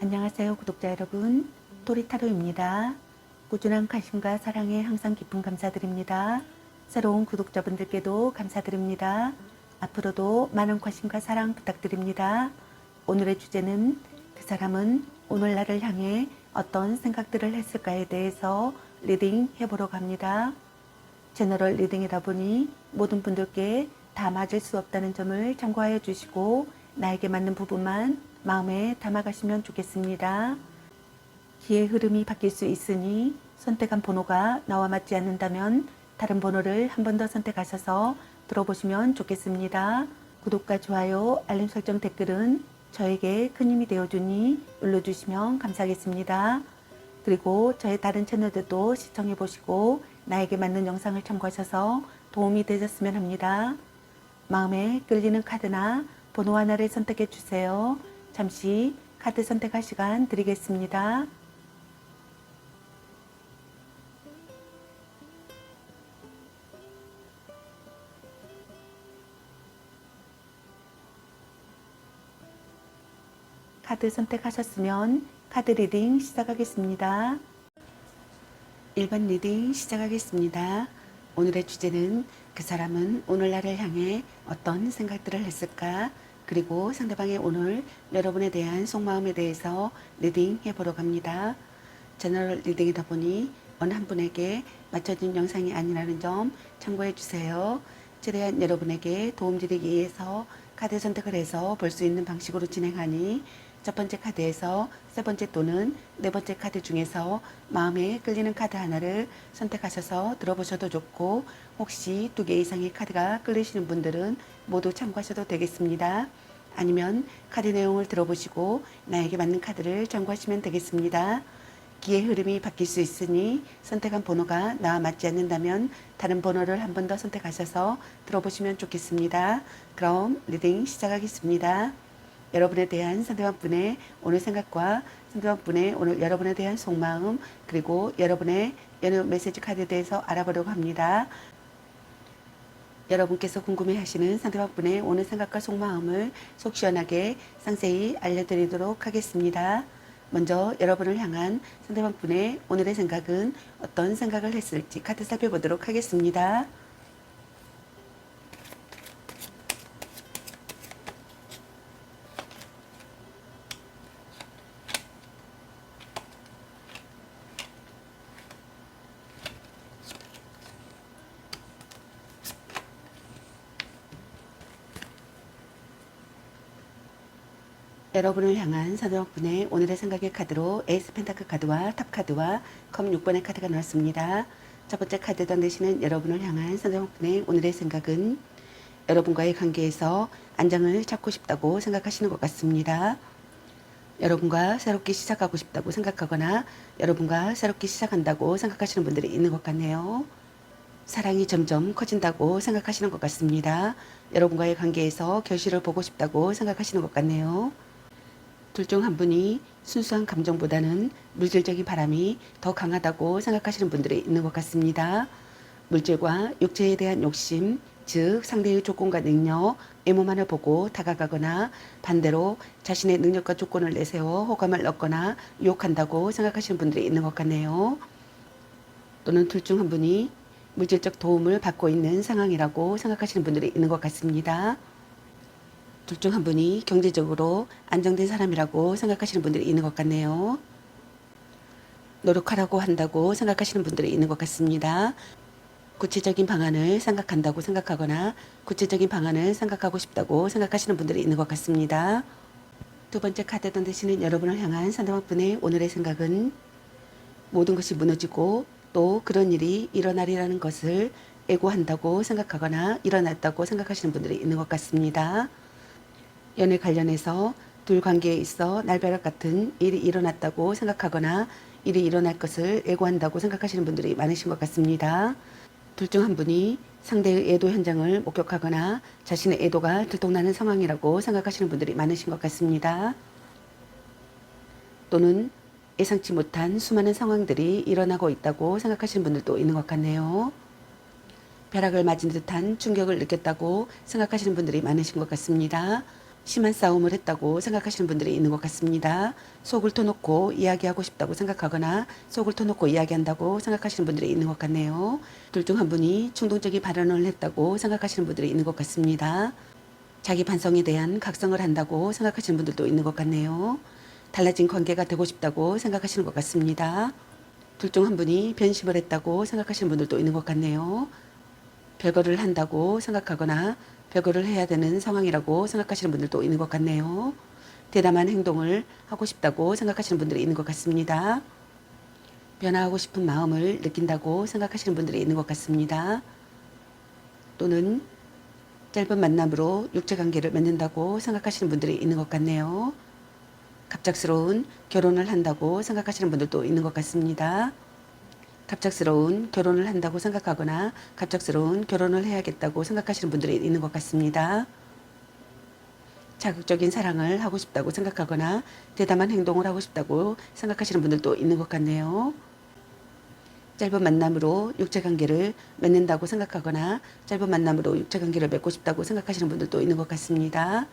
안녕하세요, 구독자 여러분. 토리타로입니다. 꾸준한 관심과 사랑에 항상 깊은 감사드립니다. 새로운 구독자분들께도 감사드립니다. 앞으로도 많은 관심과 사랑 부탁드립니다. 오늘의 주제는 그 사람은 오늘 나를 향해 어떤 생각들을 했을까에 대해서 리딩 해보러 갑니다. 제너럴 리딩이다 보니 모든 분들께 다 맞을 수 없다는 점을 참고하여 주시고 나에게 맞는 부분만 마음에 담아가시면 좋겠습니다. 기의 흐름이 바뀔 수 있으니 선택한 번호가 나와 맞지 않는다면 다른 번호를 한 번 더 선택하셔서 들어보시면 좋겠습니다. 구독과 좋아요, 알림 설정, 댓글은 저에게 큰 힘이 되어주니 눌러주시면 감사하겠습니다. 그리고 저의 다른 채널들도 시청해보시고 나에게 맞는 영상을 참고하셔서 도움이 되셨으면 합니다. 마음에 끌리는 카드나 번호 하나를 선택해 주세요. 잠시 카드 선택할 시간 드리겠습니다. 카드 선택하셨으면 카드 리딩 시작하겠습니다. 1번 리딩 시작하겠습니다. 오늘의 주제는 그 사람은 오늘 나를 향해 어떤 생각들을 했을까? 그리고 상대방의 오늘 여러분에 대한 속마음에 대해서 리딩 해보러 갑니다. 제너럴 리딩이다 보니 어느 한 분에게 맞춰진 영상이 아니라는 점 참고해 주세요. 최대한 여러분에게 도움드리기 위해서 카드 선택을 해서 볼 수 있는 방식으로 진행하니 첫 번째 카드에서 세 번째 또는 네 번째 카드 중에서 마음에 끌리는 카드 하나를 선택하셔서 들어보셔도 좋고 혹시 2개 이상의 카드가 끌리시는 분들은 모두 참고하셔도 되겠습니다. 아니면 카드 내용을 들어보시고 나에게 맞는 카드를 참고하시면 되겠습니다. 기의 흐름이 바뀔 수 있으니 선택한 번호가 나와 맞지 않는다면 다른 번호를 한 번 더 선택하셔서 들어보시면 좋겠습니다. 그럼 리딩 시작하겠습니다. 여러분에 대한 상대방분의 오늘 생각과 상대방분의 오늘 여러분에 대한 속마음 그리고 여러분의 연애 메시지 카드에 대해서 알아보려고 합니다. 여러분께서 궁금해하시는 상대방분의 오늘 생각과 속마음을 속 시원하게 상세히 알려드리도록 하겠습니다. 먼저 여러분을 향한 상대방분의 오늘의 생각은 어떤 생각을 했을지 카드 살펴보도록 하겠습니다. 여러분을 향한 상대방분의 오늘의 생각의 카드로 에이스 펜타클 카드와 탑 카드와 컵 6번의 카드가 나왔습니다. 첫 번째 카드 당대시는 여러분을 향한 상대방분의 오늘의 생각은 여러분과의 관계에서 안정을 찾고 싶다고 생각하시는 것 같습니다. 여러분과 새롭게 시작하고 싶다고 생각하거나 여러분과 새롭게 시작한다고 생각하시는 분들이 있는 것 같네요. 사랑이 점점 커진다고 생각하시는 것 같습니다. 여러분과의 관계에서 결실을 보고 싶다고 생각하시는 것 같네요. 둘 중 한 분이 순수한 감정보다는 물질적인 바람이 더 강하다고 생각하시는 분들이 있는 것 같습니다. 물질과 육체에 대한 욕심, 즉 상대의 조건과 능력, 외모만을 보고 다가가거나 반대로 자신의 능력과 조건을 내세워 호감을 얻거나 유혹한다고 생각하시는 분들이 있는 것 같네요. 또는 둘 중 한 분이 물질적 도움을 받고 있는 상황이라고 생각하시는 분들이 있는 것 같습니다. 둘 중 한 분이 경제적으로 안정된 사람이라고 생각하시는 분들이 있는 것 같네요. 노력하라고 한다고 생각하시는 분들이 있는 것 같습니다. 구체적인 방안을 생각한다고 생각하거나 구체적인 방안을 생각하고 싶다고 생각하시는 분들이 있는 것 같습니다. 두 번째 카드 던지시는 여러분을 향한 상대방분의 오늘의 생각은 모든 것이 무너지고 또 그런 일이 일어나리라는 것을 애고한다고 생각하거나 일어났다고 생각하시는 분들이 있는 것 같습니다. 연애 관련해서 둘 관계에 있어 날벼락 같은 일이 일어났다고 생각하거나 일이 일어날 것을 애고한다고 생각하시는 분들이 많으신 것 같습니다. 둘 중 한 분이 상대의 애도 현장을 목격하거나 자신의 애도가 들통나는 상황이라고 생각하시는 분들이 많으신 것 같습니다. 또는 예상치 못한 수많은 상황들이 일어나고 있다고 생각하시는 분들도 있는 것 같네요. 벼락을 맞은 듯한 충격을 느꼈다고 생각하시는 분들이 많으신 것 같습니다. 심한 싸움을 했다고 생각하시는 분들이 있는 것 같습니다. 속을 터놓고 이야기하고 싶다고 생각하거나 속을 터놓고 이야기한다고 생각하시는 분들이 있는 것 같네요. 둘 중 한 분이 충동적인 발언을 했다고 생각하시는 분들이 있는 것 같습니다. 자기 반성에 대한 각성을 한다고 생각하시는 분들도 있는 것 같네요. 달라진 관계가 되고 싶다고 생각하시는 것 같습니다. 둘 중 한 분이 변심을 했다고 생각하시는 분들도 있는 것 같네요. 별거를 한다고 생각하거나 별거를 해야 되는 상황이라고 생각하시는 분들도 있는 것 같네요. 대담한 행동을 하고 싶다고 생각하시는 분들이 있는 것 같습니다. 변화하고 싶은 마음을 느낀다고 생각하시는 분들이 있는 것 같습니다. 또는 짧은 만남으로 육체관계를 맺는다고 생각하시는 분들이 있는 것 같네요. 갑작스러운 결혼을 한다고 생각하시는 분들도 있는 것 같습니다. 갑작스러운 결혼을 한다고 생각하거나 갑작스러운 결혼을 해야겠다고 생각하시는 분들이 있는 것 같습니다. 자극적인 사랑을 하고 싶다고 생각하거나 대담한 행동을 하고 싶다고 생각하시는 분들도 있는 것 같네요. 짧은 만남으로 육체관계를 맺는다고 생각하거나 짧은 만남으로 육체관계를 맺고 싶다고 생각하시는 분들도 있는 것 같습니다.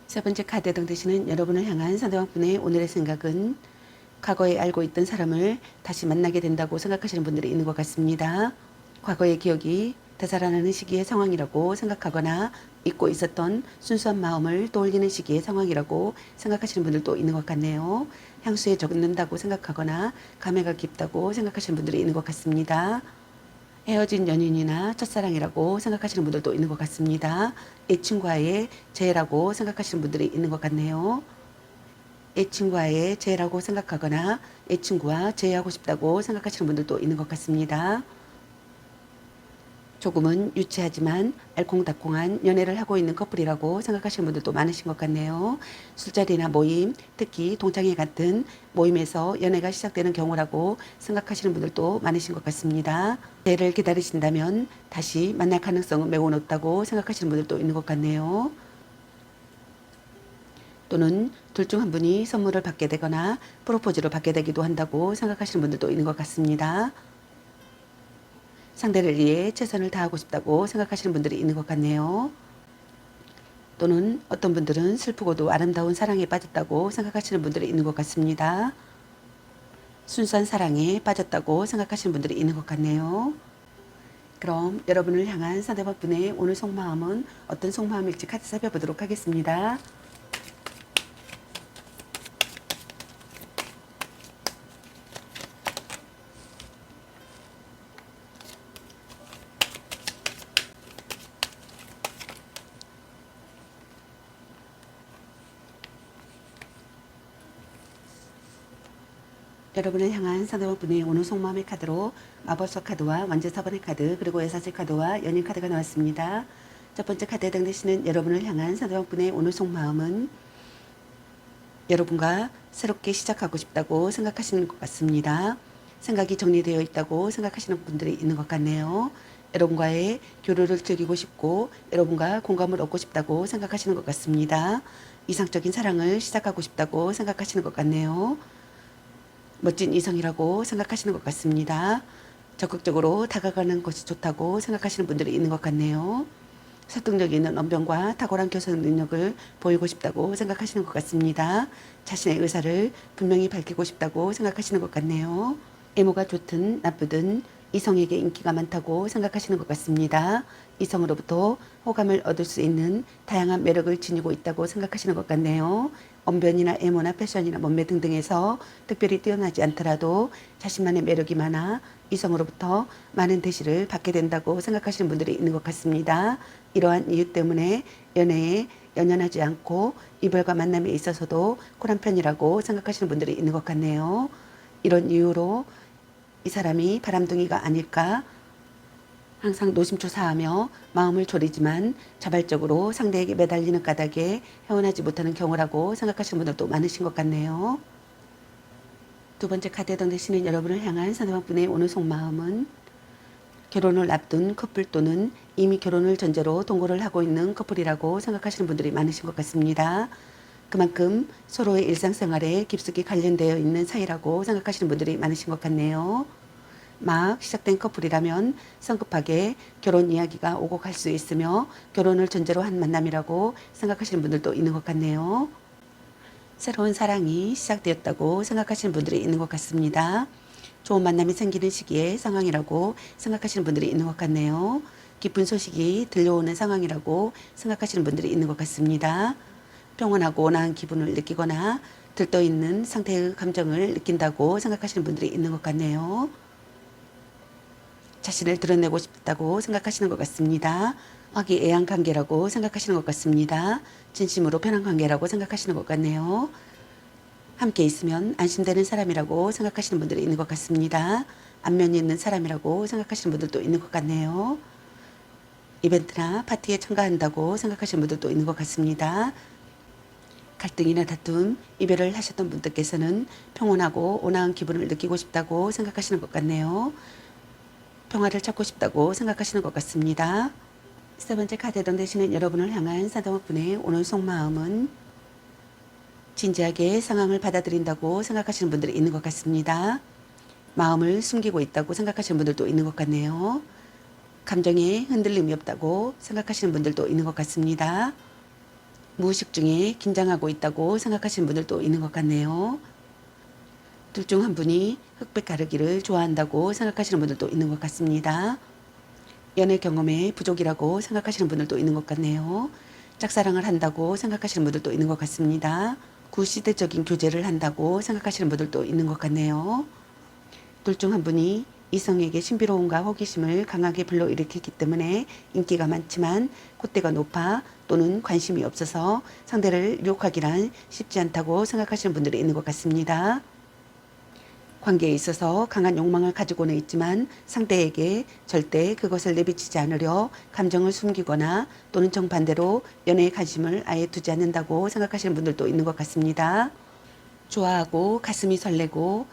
세 번째 카드 해당되시는 여러분을 향한 상대방분의 오늘의 생각은 과거에 알고 있던 사람을 다시 만나게 된다고 생각하시는 분들이 있는 것 같습니다. 과거의 기억이 되살아나는 시기의 상황이라고 생각하거나 잊고 있었던 순수한 마음을 떠올리는 시기의 상황이라고 생각하시는 분들도 있는 것 같네요. 향수에 적는다고 생각하거나 감회가 깊다고 생각하시는 분들이 있는 것 같습니다. 헤어진 연인이나 첫사랑이라고 생각하시는 분들도 있는 것 같습니다. 애친과의 재회라고 생각하시는 분들이 있는 것 같네요. 애친과의 재회라고 생각하거나 애친구와 재회하고 싶다고 생각하시는 분들도 있는 것 같습니다. 조금은 유치하지만 알콩달콩한 연애를 하고 있는 커플이라고 생각하시는 분들도 많으신 것 같네요. 술자리나 모임, 특히 동창회 같은 모임에서 연애가 시작되는 경우라고 생각하시는 분들도 많으신 것 같습니다. 재회를 기다리신다면 다시 만날 가능성은 매우 높다고 생각하시는 분들도 있는 것 같네요. 또는 둘 중 한 분이 선물을 받게 되거나 프로포즈를 받게 되기도 한다고 생각하시는 분들도 있는 것 같습니다. 상대를 위해 최선을 다하고 싶다고 생각하시는 분들이 있는 것 같네요. 또는 어떤 분들은 슬프고도 아름다운 사랑에 빠졌다고 생각하시는 분들이 있는 것 같습니다. 순수한 사랑에 빠졌다고 생각하시는 분들이 있는 것 같네요. 그럼 여러분을 향한 상대방분의 오늘 속마음은 어떤 속마음일지 카드 살펴보도록 하겠습니다. 여러분을 향한 상대방분의 오늘 속마음의 카드로 마법사 카드와 완전 4번의 카드 그리고 여사제 카드와 연인 카드가 나왔습니다. 첫 번째 카드에 해당되시는 여러분을 향한 상대방분의 오늘 속마음은 여러분과 새롭게 시작하고 싶다고 생각하시는 것 같습니다. 생각이 정리되어 있다고 생각하시는 분들이 있는 것 같네요. 여러분과의 교류를 즐기고 싶고 여러분과 공감을 얻고 싶다고 생각하시는 것 같습니다. 이상적인 사랑을 시작하고 싶다고 생각하시는 것 같네요. 멋진 이성이라고 생각하시는 것 같습니다. 적극적으로 다가가는 것이 좋다고 생각하시는 분들이 있는 것 같네요. 설득력 있는 언변과 탁월한 교섭 능력을 보이고 싶다고 생각하시는 것 같습니다. 자신의 의사를 분명히 밝히고 싶다고 생각하시는 것 같네요. 외모가 좋든 나쁘든 이성에게 인기가 많다고 생각하시는 것 같습니다. 이성으로부터 호감을 얻을 수 있는 다양한 매력을 지니고 있다고 생각하시는 것 같네요. 언변이나 외모나 패션이나 몸매 등등에서 특별히 뛰어나지 않더라도 자신만의 매력이 많아 이성으로부터 많은 대시를 받게 된다고 생각하시는 분들이 있는 것 같습니다. 이러한 이유 때문에 연애에 연연하지 않고 이별과 만남에 있어서도 쿨한 편이라고 생각하시는 분들이 있는 것 같네요. 이런 이유로 이 사람이 바람둥이가 아닐까 항상 노심초사하며 마음을 졸이지만 자발적으로 상대에게 매달리는 까닭에 헤어나지 못하는 경우라고 생각하시는 분들도 많으신 것 같네요. 두 번째 카드에 해당되시는 여러분을 향한 상대방분의 오늘 속마음은 결혼을 앞둔 커플 또는 이미 결혼을 전제로 동거를 하고 있는 커플이라고 생각하시는 분들이 많으신 것 같습니다. 그만큼 서로의 일상생활에 깊숙이 관련되어 있는 사이라고 생각하시는 분들이 많으신 것 같네요. 막 시작된 커플이라면 성급하게 결혼 이야기가 오고 갈 수 있으며 결혼을 전제로 한 만남이라고 생각하시는 분들도 있는 것 같네요. 새로운 사랑이 시작되었다고 생각하시는 분들이 있는 것 같습니다. 좋은 만남이 생기는 시기의 상황이라고 생각하시는 분들이 있는 것 같네요. 기쁜 소식이 들려오는 상황이라고 생각하시는 분들이 있는 것 같습니다. 평온하고 온화한 기분을 느끼거나 들떠있는 상태의 감정을 느낀다고 생각하시는 분들이 있는 것 같네요. 자신을 드러내고 싶다고 생각하시는 것 같습니다. 화기애애한 관계라고 생각하시는 것 같습니다. 진심으로 편한 관계라고 생각하시는 것 같네요. 함께 있으면 안심되는 사람이라고 생각하시는 분들이 있는 것 같습니다. 안면이 있는 사람이라고 생각하시는 분들도 있는 것 같네요. 이벤트나 파티에 참가한다고 생각하시는 분들도 있는 것 같습니다. 갈등이나 다툼, 이별을 하셨던 분들께서는 평온하고 온화한 기분을 느끼고 싶다고 생각하시는 것 같네요. 평화를 찾고 싶다고 생각하시는 것 같습니다. 세 번째 카드던 되시는 여러분을 향한 사도목분의 오늘 속마음은 진지하게 상황을 받아들인다고 생각하시는 분들이 있는 것 같습니다. 마음을 숨기고 있다고 생각하시는 분들도 있는 것 같네요. 감정에 흔들림이 없다고 생각하시는 분들도 있는 것 같습니다. 무의식 중에 긴장하고 있다고 생각하시는 분들도 있는 것 같네요. 둘 중 한 분이 흑백 가르기를 좋아한다고 생각하시는 분들도 있는 것 같습니다. 연애 경험의 부족이라고 생각하시는 분들도 있는 것 같네요. 짝사랑을 한다고 생각하시는 분들도 있는 것 같습니다. 구시대적인 교제를 한다고 생각하시는 분들도 있는 것 같네요. 둘 중 한 분이 이성에게 신비로움과 호기심을 강하게 불러일으키기 때문에 인기가 많지만 콧대가 높아 또는 관심이 없어서 상대를 유혹하기란 쉽지 않다고 생각하시는 분들이 있는 것 같습니다. 관계에 있어서 강한 욕망을 가지고는 있지만 상대에게 절대 그것을 내비치지 않으려 감정을 숨기거나 또는 정반대로 연애에 관심을 아예 두지 않는다고 생각하시는 분들도 있는 것 같습니다. 좋아하고 가슴이 설레고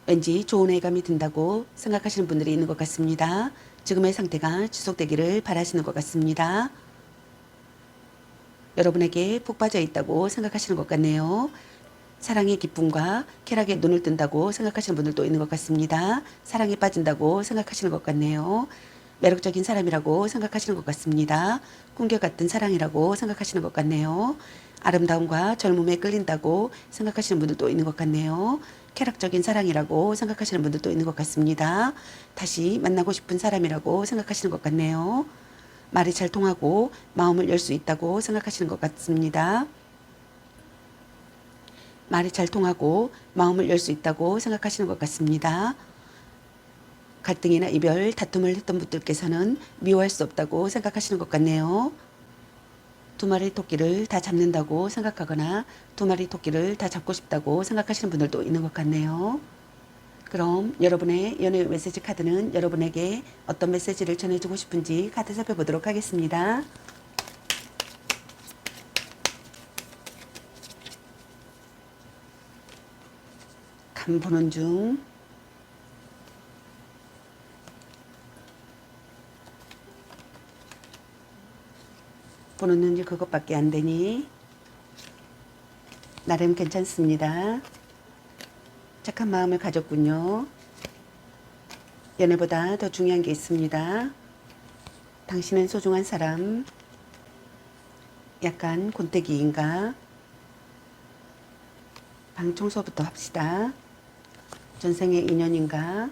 왠지 좋은 예감이 든다고 생각하시는 분들이 있는 것 같습니다. 지금의 상태가 지속되기를 바라시는 것 같습니다. 여러분에게 푹 빠져 있다고 생각하시는 것 같네요. 사랑의 기쁨과 쾌락에 눈을 뜬다고 생각하시는 분들도 있는 것 같습니다. 사랑에 빠진다고 생각하시는 것 같네요. 매력적인 사람이라고 생각하시는 것 같습니다. 꿈결 같은 사랑이라고 생각하시는 것 같네요. 아름다움과 젊음에 끌린다고 생각하시는 분들도 있는 것 같네요. 쾌락적인 사랑이라고 생각하시는 분들도 있는 것 같습니다. 다시 만나고 싶은 사람이라고 생각하시는 것 같네요. 말이 잘 통하고 마음을 열 수 있다고 생각하시는 것 같습니다. 말이 잘 통하고 마음을 열 수 있다고 생각하시는 것 같습니다. 갈등이나 이별, 다툼을 했던 분들께서는 미워할 수 없다고 생각하시는 것 같네요. 두 마리 토끼를 다 잡는다고 생각하거나 두 마리 토끼를 다 잡고 싶다고 생각하시는 분들도 있는 것 같네요. 그럼 여러분의 연애 메시지 카드는 여러분에게 어떤 메시지를 전해주고 싶은지 카드 살펴보도록 하겠습니다. 감 보는 중. 보는 눈이 그것밖에 안 되니 나름 괜찮습니다. 착한 마음을 가졌군요. 연애보다 더 중요한 게 있습니다. 당신은 소중한 사람. 약간 곤태기인가? 방 청소부터 합시다. 전생의 인연인가?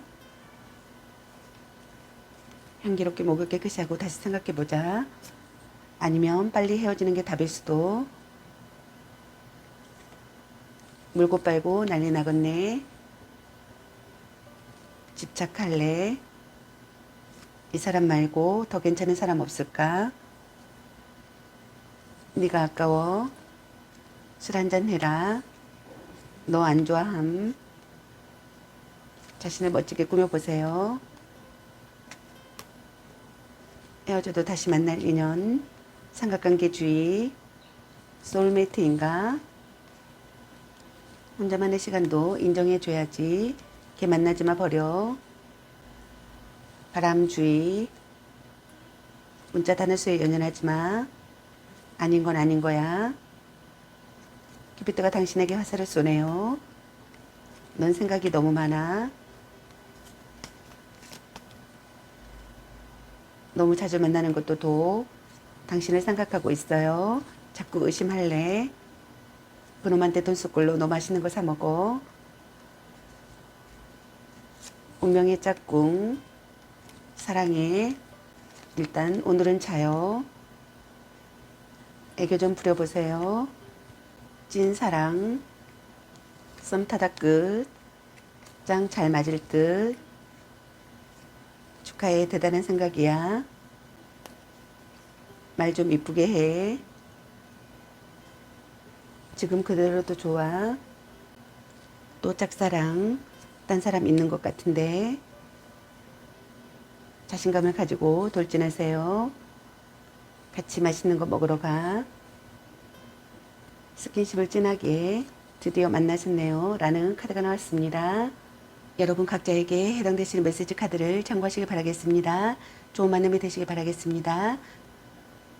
향기롭게 목을 깨끗이 하고 다시 생각해보자. 아니면 빨리 헤어지는 게 답일 수도. 물고 빨고 난리 나겠네. 집착할래? 이 사람 말고 더 괜찮은 사람 없을까? 네가 아까워. 술 한잔 해라. 너 안 좋아함. 자신을 멋지게 꾸며보세요. 헤어져도 다시 만날 인연. 삼각관계 주의. 소울메이트인가? 혼자만의 시간도 인정해줘야지. 걔 만나지마 버려. 바람주의. 문자 단어수에 연연하지마. 아닌 건 아닌 거야. 큐피드가 당신에게 화살을 쏘네요. 넌 생각이 너무 많아. 너무 자주 만나는 것도 도 당신을 생각하고 있어요. 자꾸 의심할래. 그놈한테 돈 쏠걸로 너 맛있는 거 사 먹어. 운명의 짝꿍. 사랑해. 일단 오늘은 자요. 애교 좀 부려보세요. 찐사랑. 썸 타다 끝. 짱 잘 맞을 듯. 축하해. 대단한 생각이야. 말 좀 이쁘게 해. 지금 그대로도 좋아. 또 짝사랑. 딴 사람 있는 것 같은데. 자신감을 가지고 돌진하세요. 같이 맛있는 거 먹으러 가. 스킨십을 진하게. 드디어 만나셨네요. 라는 카드가 나왔습니다. 여러분 각자에게 해당되시는 메시지 카드를 참고하시길 바라겠습니다. 좋은 만남이 되시길 바라겠습니다.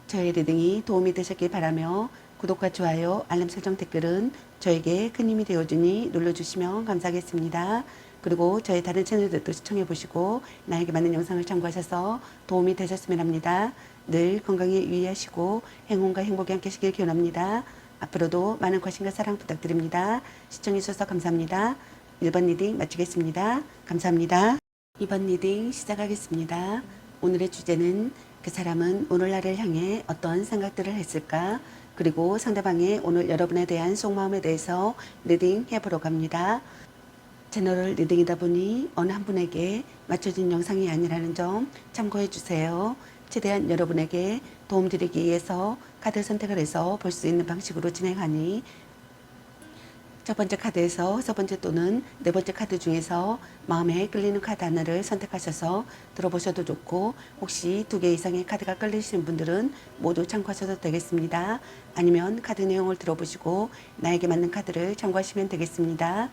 저의 리딩이 도움이 되셨길 바라며 구독과 좋아요, 알림 설정 댓글은 저에게 큰 힘이 되어주니 눌러주시면 감사하겠습니다. 그리고 저의 다른 채널들도 시청해보시고 나에게 맞는 영상을 참고하셔서 도움이 되셨으면 합니다. 늘 건강에 유의하시고 행운과 행복이 함께 하시길 기원합니다. 앞으로도 많은 관심과 사랑 부탁드립니다. 시청해주셔서 감사합니다. 1번 리딩 마치겠습니다. 감사합니다. 2번 리딩 시작하겠습니다. 오늘의 주제는 그 사람은 오늘 나를 향해 어떤 생각들을 했을까? 그리고 상대방의 오늘 여러분에 대한 속마음에 대해서 리딩 해보러 갑니다. 채널을 리딩이다 보니 어느 한 분에게 맞춰진 영상이 아니라는 점 참고해 주세요. 최대한 여러분에게 도움드리기 위해서 카드 선택을 해서 볼 수 있는 방식으로 진행하니 첫 번째 카드에서 첫 번째 또는 네 번째 카드 중에서 마음에 끌리는 카드 하나를 선택하셔서 들어보셔도 좋고 혹시 2개 이상의 카드가 끌리시는 분들은 모두 참고하셔도 되겠습니다. 아니면 카드 내용을 들어보시고 나에게 맞는 카드를 참고하시면 되겠습니다.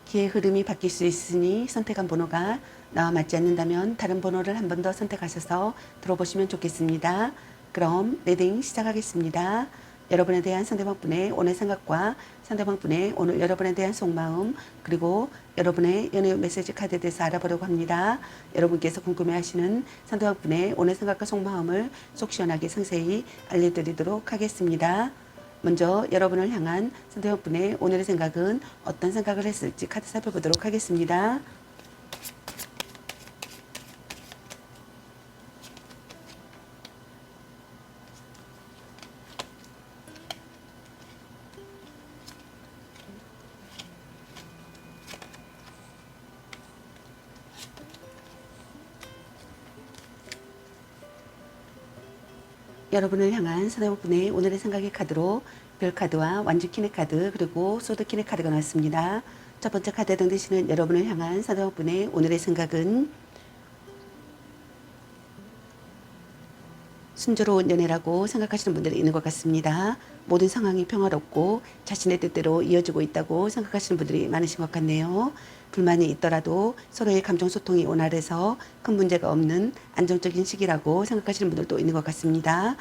기의 흐름이 바뀔 수 있으니 선택한 번호가 나와 맞지 않는다면 다른 번호를 한 번 더 선택하셔서 들어보시면 좋겠습니다. 그럼 리딩 시작하겠습니다. 여러분에 대한 상대방분의 오늘 생각과 상대방분의 오늘 여러분에 대한 속마음 그리고 여러분의 연애 메시지 카드에 대해서 알아보려고 합니다. 여러분께서 궁금해하시는 상대방분의 오늘 생각과 속마음을 속 시원하게 상세히 알려드리도록 하겠습니다. 먼저 여러분을 향한 상대방분의 오늘의 생각은 어떤 생각을 했을지 카드 살펴보도록 하겠습니다. 여러분을 향한 상대방분의 오늘의 생각의 카드로 별카드와 완주키네 카드 그리고 소드키네 카드가 나왔습니다. 첫 번째 카드에 해당되시는 여러분을 향한 상대방분의 오늘의 생각은 순조로운 연애라고 생각하시는 분들이 있는 것 같습니다. 모든 상황이 평화롭고 자신의 뜻대로 이어지고 있다고 생각하시는 분들이 많으신 것 같네요. 불만이 있더라도 서로의 감정 소통이 원활해서 큰 문제가 없는 안정적인 시기라고 생각하시는 분들도 있는 것 같습니다.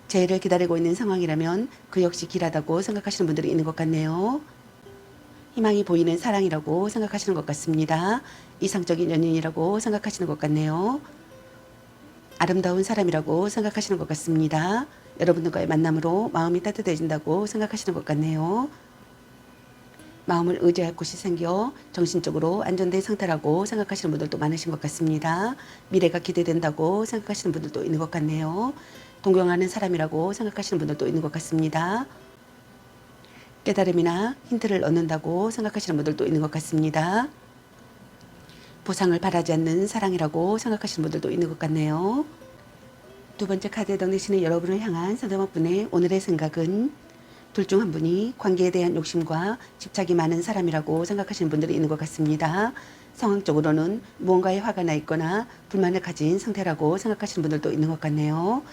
재해를 기다리고 있는 상황이라면 그 역시 길하다고 생각하시는 분들이 있는 것 같네요. 희망이 보이는 사랑이라고 생각하시는 것 같습니다. 이상적인 연인이라고 생각하시는 것 같네요. 아름다운 사람이라고 생각하시는 것 같습니다. 여러분들과의 만남으로 마음이 따뜻해진다고 생각하시는 것 같네요. 마음을 의지할 곳이 생겨 정신적으로 안정된 상태라고 생각하시는 분들도 많으신 것 같습니다. 미래가 기대된다고 생각하시는 분들도 있는 것 같네요. 동경하는 사람이라고 생각하시는 분들도 있는 것 같습니다. 깨달음이나 힌트를 얻는다고 생각하시는 분들도 있는 것 같습니다. 보상을 바라지 않는 사랑이라고 생각하시는 분들도 있는 것 같네요. 두 번째 카드에 해당되시는 여러분을 향한 상대방분의 오늘의 생각은 둘 중 한 분이 관계에 대한 욕심과 집착이 많은 사람이라고 생각하시는 분들이 있는 것 같습니다. 상황적으로는 무언가에 화가 나 있거나 불만을 가진 상태라고 생각하시는 분들도 있는 것 같네요.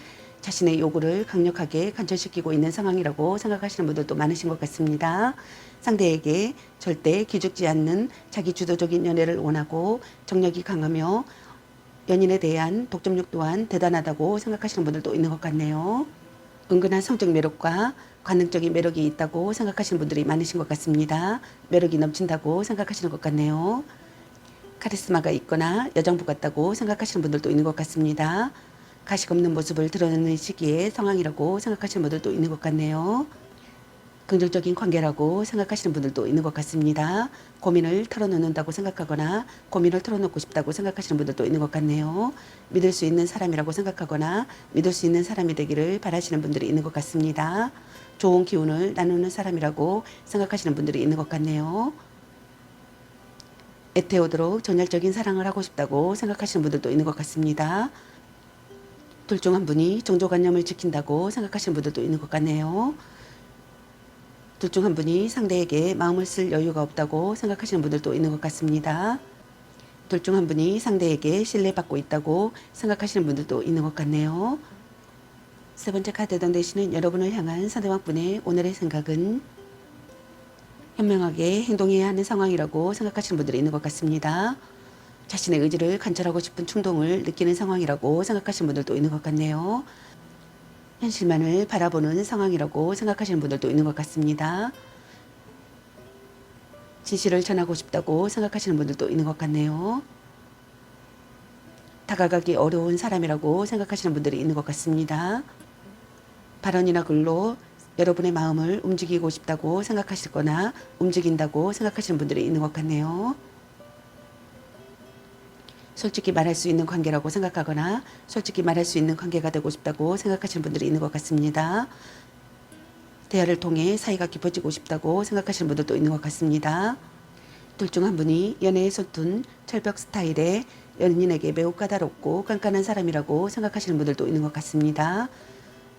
자신의 요구를 강력하게 관철시키고 있는 상황이라고 생각하시는 분들도 많으신 것 같습니다. 상대에게 절대 기죽지 않는 자기 주도적인 연애를 원하고 정력이 강하며 연인에 대한 독점력 또한 대단하다고 생각하시는 분들도 있는 것 같네요. 은근한 성적 매력과 관능적인 매력이 있다고 생각하시는 분들이 많으신 것 같습니다. 매력이 넘친다고 생각하시는 것 같네요. 카리스마가 있거나 여장부 같다고 생각하시는 분들도 있는 것 같습니다. 가식 없는 모습을 드러내는 시기에 상황이라고 생각하시는 분들도 있는 것 같네요. 긍정적인 관계라고 생각하시는 분들도 있는 것 같습니다. 고민을 털어놓는다고 생각하거나 고민을 털어놓고 싶다고 생각하시는 분들도 있는 것 같네요. 믿을 수 있는 사람이라고 생각하거나 믿을 수 있는 사람이 되기를 바라시는 분들이 있는 것 같습니다. 좋은 기운을 나누는 사람이라고 생각하시는 분들이 있는 것 같네요. 애태우도록 전열적인 사랑을 하고 싶다고 생각하시는 분들도 있는 것 같습니다. 둘 중 한 분이 종교관념을 지킨다고 생각하시는 분들도 있는 것 같네요. 둘 중 한 분이 상대에게 마음을 쓸 여유가 없다고 생각하시는 분들도 있는 것 같습니다. 둘 중 한 분이 상대에게 신뢰받고 있다고 생각하시는 분들도 있는 것 같네요. 세 번째 카드던 되시는 여러분을 향한 상대방분의 오늘의 생각은 현명하게 행동해야 하는 상황이라고 생각하시는 분들이 있는 것 같습니다. 자신의 의지를 관철하고 싶은 충동을 느끼는 상황이라고 생각하시는 분들도 있는 것 같네요. 현실만을 바라보는 상황이라고 생각하시는 분들도 있는 것 같습니다. 진실을 전하고 싶다고 생각하시는 분들도 있는 것 같네요. 다가가기 어려운 사람이라고 생각하시는 분들이 있는 것 같습니다. 발언이나 글로 여러분의 마음을 움직이고 싶다고 생각하시거나 움직인다고 생각하시는 분들이 있는 것 같네요. 솔직히 말할 수 있는 관계라고 생각하거나 솔직히 말할 수 있는 관계가 되고 싶다고 생각하시는 분들이 있는 것 같습니다. 대화를 통해 사이가 깊어지고 싶다고 생각하시는 분들도 있는 것 같습니다. 둘 중 한 분이 연애에 서툰 철벽 스타일의 연인에게 매우 까다롭고 깐깐한 사람이라고 생각하시는 분들도 있는 것 같습니다.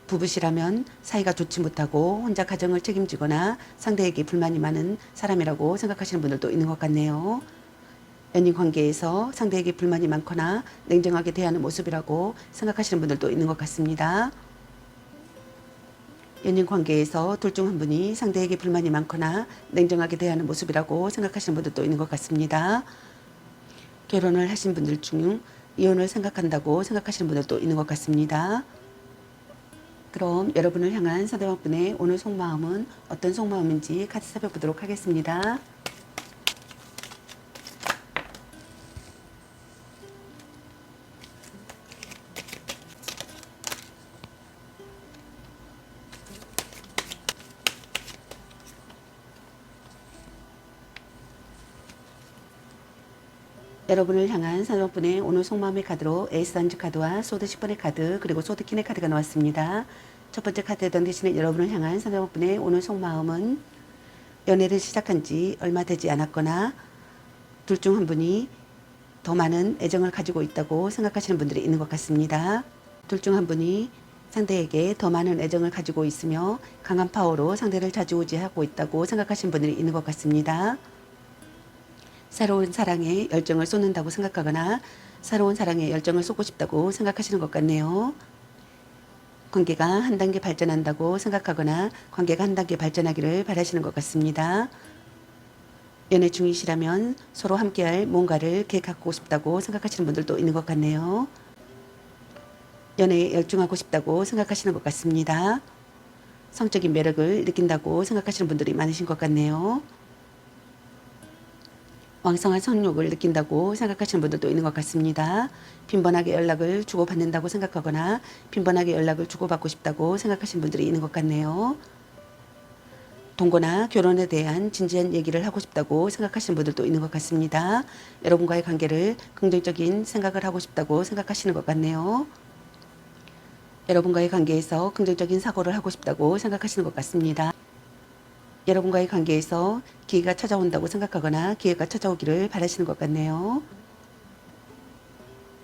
부부시라면 사이가 좋지 못하고 혼자 가정을 책임지거나 상대에게 불만이 많은 사람이라고 생각하시는 분들도 있는 것 같네요. 연인 관계에서 상대에게 불만이 많거나 냉정하게 대하는 모습이라고 생각하시는 분들도 있는 것 같습니다. 연인 관계에서 둘 중 한 분이 상대에게 불만이 많거나 냉정하게 대하는 모습이라고 생각하시는 분들도 있는 것 같습니다. 결혼을 하신 분들 중 이혼을 생각한다고 생각하시는 분들도 있는 것 같습니다. 그럼 여러분을 향한 상대방분의 오늘 속마음은 어떤 속마음인지 같이 살펴보도록 하겠습니다. 여러분을 향한 상대방분의 오늘 속마음의 카드로 에이스 단지 카드와 소드 10번의 카드 그리고 소드 퀸의 카드가 나왔습니다. 첫 번째 카드에 던지시는 여러분을 향한 상대방분의 오늘 속마음은 연애를 시작한 지 얼마 되지 않았거나 둘 중 한 분이 더 많은 애정을 가지고 있다고 생각하시는 분들이 있는 것 같습니다. 둘 중 한 분이 상대에게 더 많은 애정을 가지고 있으며 강한 파워로 상대를 좌지우지하고 있다고 생각하시는 분들이 있는 것 같습니다. 새로운 사랑에 열정을 쏟는다고 생각하거나 새로운 사랑에 열정을 쏟고 싶다고 생각하시는 것 같네요. 관계가 한 단계 발전한다고 생각하거나 관계가 한 단계 발전하기를 바라시는 것 같습니다. 연애 중이시라면 서로 함께할 뭔가를 계획하고 싶다고 생각하시는 분들도 있는 것 같네요. 연애에 열중하고 싶다고 생각하시는 것 같습니다. 성적인 매력을 느낀다고 생각하시는 분들이 많으신 것 같네요. 왕성한 성욕을 느낀다고 생각하시는 분들도 있는 것 같습니다. 빈번하게 연락을 주고받는다고 생각하거나 빈번하게 연락을 주고받고 싶다고 생각하시는 분들이 있는 것 같네요. 동거나 결혼에 대한 진지한 얘기를 하고 싶다고 생각하시는 분들도 있는 것 같습니다. 여러분과의 관계를 긍정적인 생각을 하고 싶다고 생각하시는 것 같네요. 여러분과의 관계에서 긍정적인 사고를 하고 싶다고 생각하시는 것 같습니다. 여러분과의 관계에서 기회가 찾아온다고 생각하거나 기회가 찾아오기를 바라시는 것 같네요.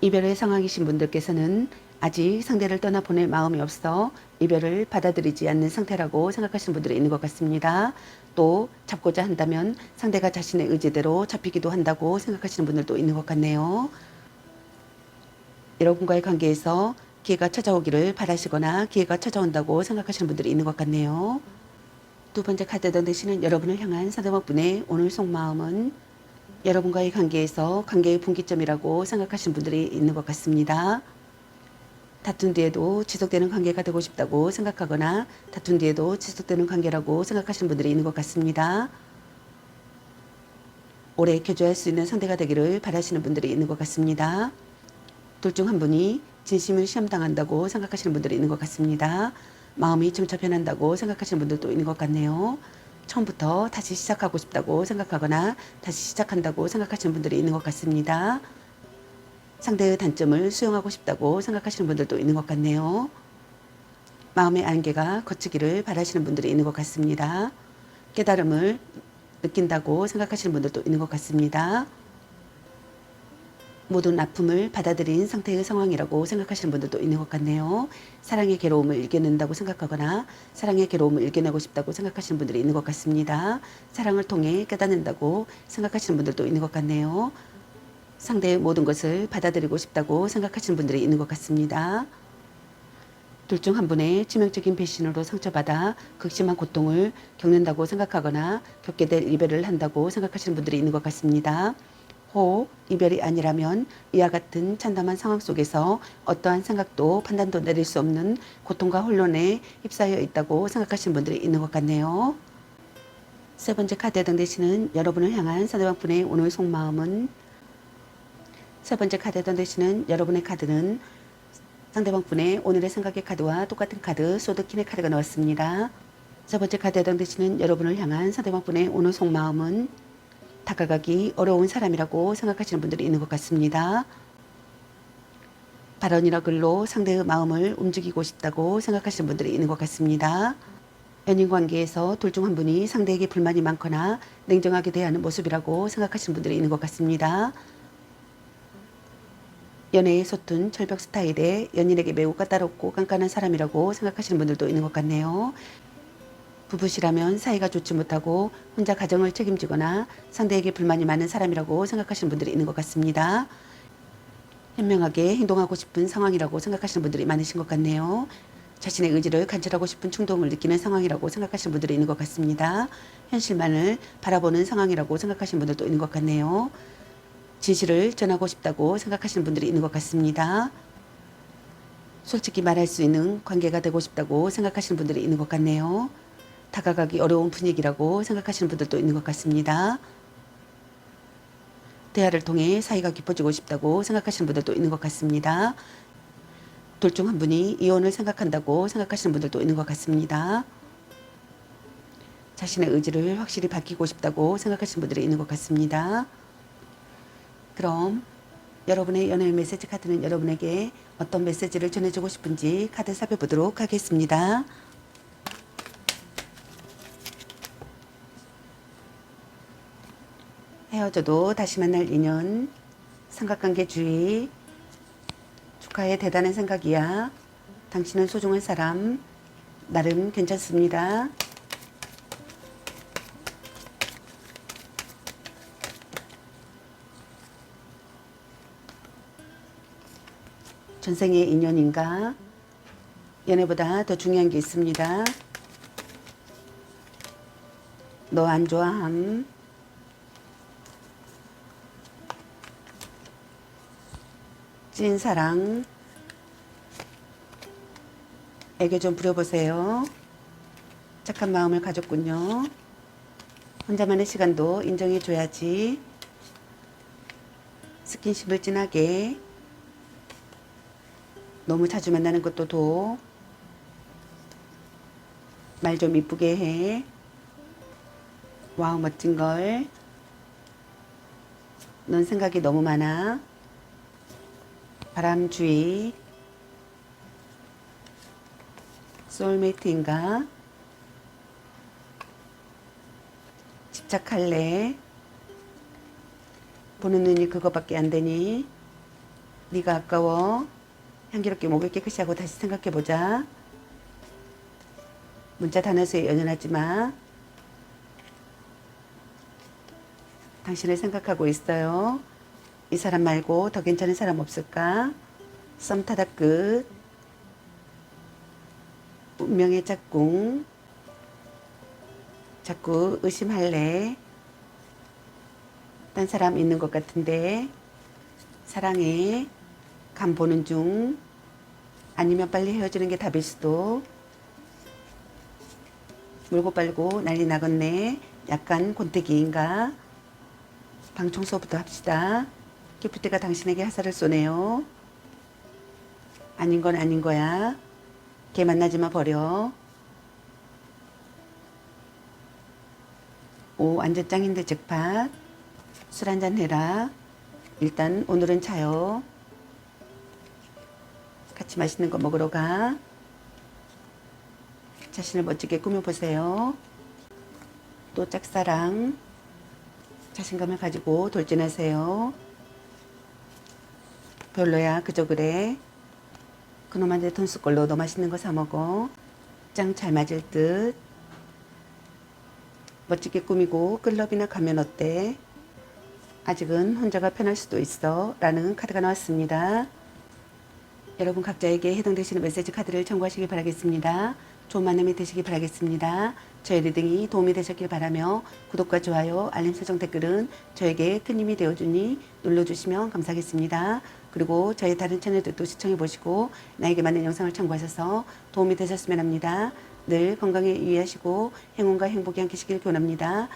이별의 상황이신 분들께서는 아직 상대를 떠나보낼 마음이 없어 이별을 받아들이지 않는 상태라고 생각하시는 분들이 있는 것 같습니다. 또 잡고자 한다면 상대가 자신의 의지대로 잡히기도 한다고 생각하시는 분들도 있는 것 같네요. 여러분과의 관계에서 기회가 찾아오기를 바라시거나 기회가 찾아온다고 생각하시는 분들이 있는 것 같네요. 두 번째 카드던 되시는 여러분을 향한 상대방분의 오늘 속마음은 여러분과의 관계에서 관계의 분기점이라고 생각하시는 분들이 있는 것 같습니다. 다툰 뒤에도 지속되는 관계가 되고 싶다고 생각하거나 다툰 뒤에도 지속되는 관계라고 생각하시는 분들이 있는 것 같습니다. 오래 교제할 수 있는 상대가 되기를 바라시는 분들이 있는 것 같습니다. 둘 중 한 분이 진심을 시험당한다고 생각하시는 분들이 있는 것 같습니다. 마음이 점차 변한다고 생각하시는 분들도 있는 것 같네요. 처음부터 다시 시작하고 싶다고 생각하거나 다시 시작한다고 생각하시는 분들이 있는 것 같습니다. 상대의 단점을 수용하고 싶다고 생각하시는 분들도 있는 것 같네요. 마음의 안개가 걷히기를 바라시는 분들이 있는 것 같습니다. 깨달음을 느낀다고 생각하시는 분들도 있는 것 같습니다. 모든 아픔을 받아들인 상태의 상황이라고 생각하시는 분들도 있는 것 같네요. 사랑의 괴로움을 이겨낸다고 생각하거나 사랑의 괴로움을 이겨내고 싶다고 생각하시는 분들이 있는 것 같습니다. 사랑을 통해 깨닫는다고 생각하시는 분들도 있는 것 같네요. 상대의 모든 것을 받아들이고 싶다고 생각하시는 분들이 있는 것 같습니다. 둘 중 한 분의致命적인 배신으로 상처받아 극심한 고통을 겪는다고 생각하거나 겪게 될 이별을 한다고 생각하시는 분들이 있는 것 같습니다. 혹 이별이 아니라면 이와 같은 참담한 상황 속에서 어떠한 생각도 판단도 내릴 수 없는 고통과 혼돈에 휩싸여 있다고 생각하시는 분들이 있는 것 같네요. 세 번째 카드에 해당되시는 여러분을 향한 상대방분의 오늘 속마음은 세 번째 카드에 해당되시는 여러분의 카드는 상대방분의 오늘의 생각의 카드와 똑같은 카드 소드킨의 카드가 나왔습니다. 세 번째 카드에 해당되시는 여러분을 향한 상대방분의 오늘 속마음은 다가가기 어려운 사람이라고 생각하시는 분들이 있는 것 같습니다. 발언이나 글로 상대의 마음을 움직이고 싶다고 생각하시는 분들이 있는 것 같습니다. 연인 관계에서 둘 중 한 분이 상대에게 불만이 많거나 냉정하게 대하는 모습이라고 생각하시는 분들이 있는 것 같습니다. 연애의 서툰 철벽 스타일의 연인에게 매우 까다롭고 깐깐한 사람이라고 생각하시는 분들도 있는 것 같네요. 부부시라면 사이가 좋지 못하고 혼자 가정을 책임지거나 상대에게 불만이 많은 사람이라고 생각하시는 분들이 있는 것 같습니다. 현명하게 행동하고 싶은 상황이라고 생각하시는 분들이 많으신 것 같네요. 자신의 의지를 관철하고 싶은 충동을 느끼는 상황이라고 생각하시는 분들이 있는 것 같습니다. 현실만을 바라보는 상황이라고 생각하시는 분들도 있는 것 같네요. 진실을 전하고 싶다고 생각하시는 분들이 있는 것 같습니다. 솔직히 말할 수 있는 관계가 되고 싶다고 생각하시는 분들이 있는 것 같네요. 다가가기 어려운 분위기라고 생각하시는 분들도 있는 것 같습니다. 대화를 통해 사이가 깊어지고 싶다고 생각하시는 분들도 있는 것 같습니다. 둘 중 한 분이 이혼을 생각한다고 생각하시는 분들도 있는 것 같습니다. 자신의 의지를 확실히 밝히고 싶다고 생각하시는 분들이 있는 것 같습니다. 그럼 여러분의 연애 메시지 카드는 여러분에게 어떤 메시지를 전해주고 싶은지 카드 살펴보도록 하겠습니다. 헤어져도 다시 만날 인연, 삼각관계 주의, 축하해 대단한 생각이야, 당신은 소중한 사람, 나름 괜찮습니다. 전생의 인연인가? 연애보다 더 중요한 게 있습니다. 너 안 좋아함. 찐사랑. 애교 좀 부려보세요. 착한 마음을 가졌군요. 혼자만의 시간도 인정해줘야지. 스킨십을 진하게. 너무 자주 만나는 것도 도. 말 좀 이쁘게 해. 와우 멋진걸. 넌 생각이 너무 많아. 바람주의. 소울메이트인가? 집착할래? 보는 눈이 그거밖에 안 되니? 네가 아까워. 향기롭게 목을 깨끗이 하고 다시 생각해보자. 문자 단어수에 연연하지 마. 당신을 생각하고 있어요. 이 사람 말고 더 괜찮은 사람 없을까? 썸 타다 끝. 운명의 짝꿍. 자꾸 의심할래. 딴 사람 있는 것 같은데. 사랑해. 간 보는 중. 아니면 빨리 헤어지는 게 답일 수도. 물고 빨고 난리 나겠네. 약간 곤태기인가? 방 청소부터 합시다. 기프트가 당신에게 화살을 쏘네요. 아닌 건 아닌 거야. 걔 만나지마 버려. 오, 완전 짱인데 잭팟. 술 한잔 해라. 일단 오늘은 자요. 같이 맛있는 거 먹으러 가. 자신을 멋지게 꾸며보세요. 또 짝사랑. 자신감을 가지고 돌진하세요. 별로야, 그저 그래. 그놈한테 돈 쓸 걸로 너 맛있는 거 사 먹어. 짱 잘 맞을 듯. 멋지게 꾸미고 클럽이나 가면 어때? 아직은 혼자가 편할 수도 있어. 라는 카드가 나왔습니다. 여러분 각자에게 해당되시는 메시지 카드를 참고하시기 바라겠습니다. 좋은 만남이 되시기 바라겠습니다. 저의 리딩이 도움이 되셨길 바라며 구독과 좋아요, 알림 설정 댓글은 저에게 큰 힘이 되어주니 눌러주시면 감사하겠습니다. 그리고 저희 다른 채널들도 시청해보시고 나에게 맞는 영상을 참고하셔서 도움이 되셨으면 합니다. 늘 건강에 유의하시고 행운과 행복이 함께시길 기원합니다.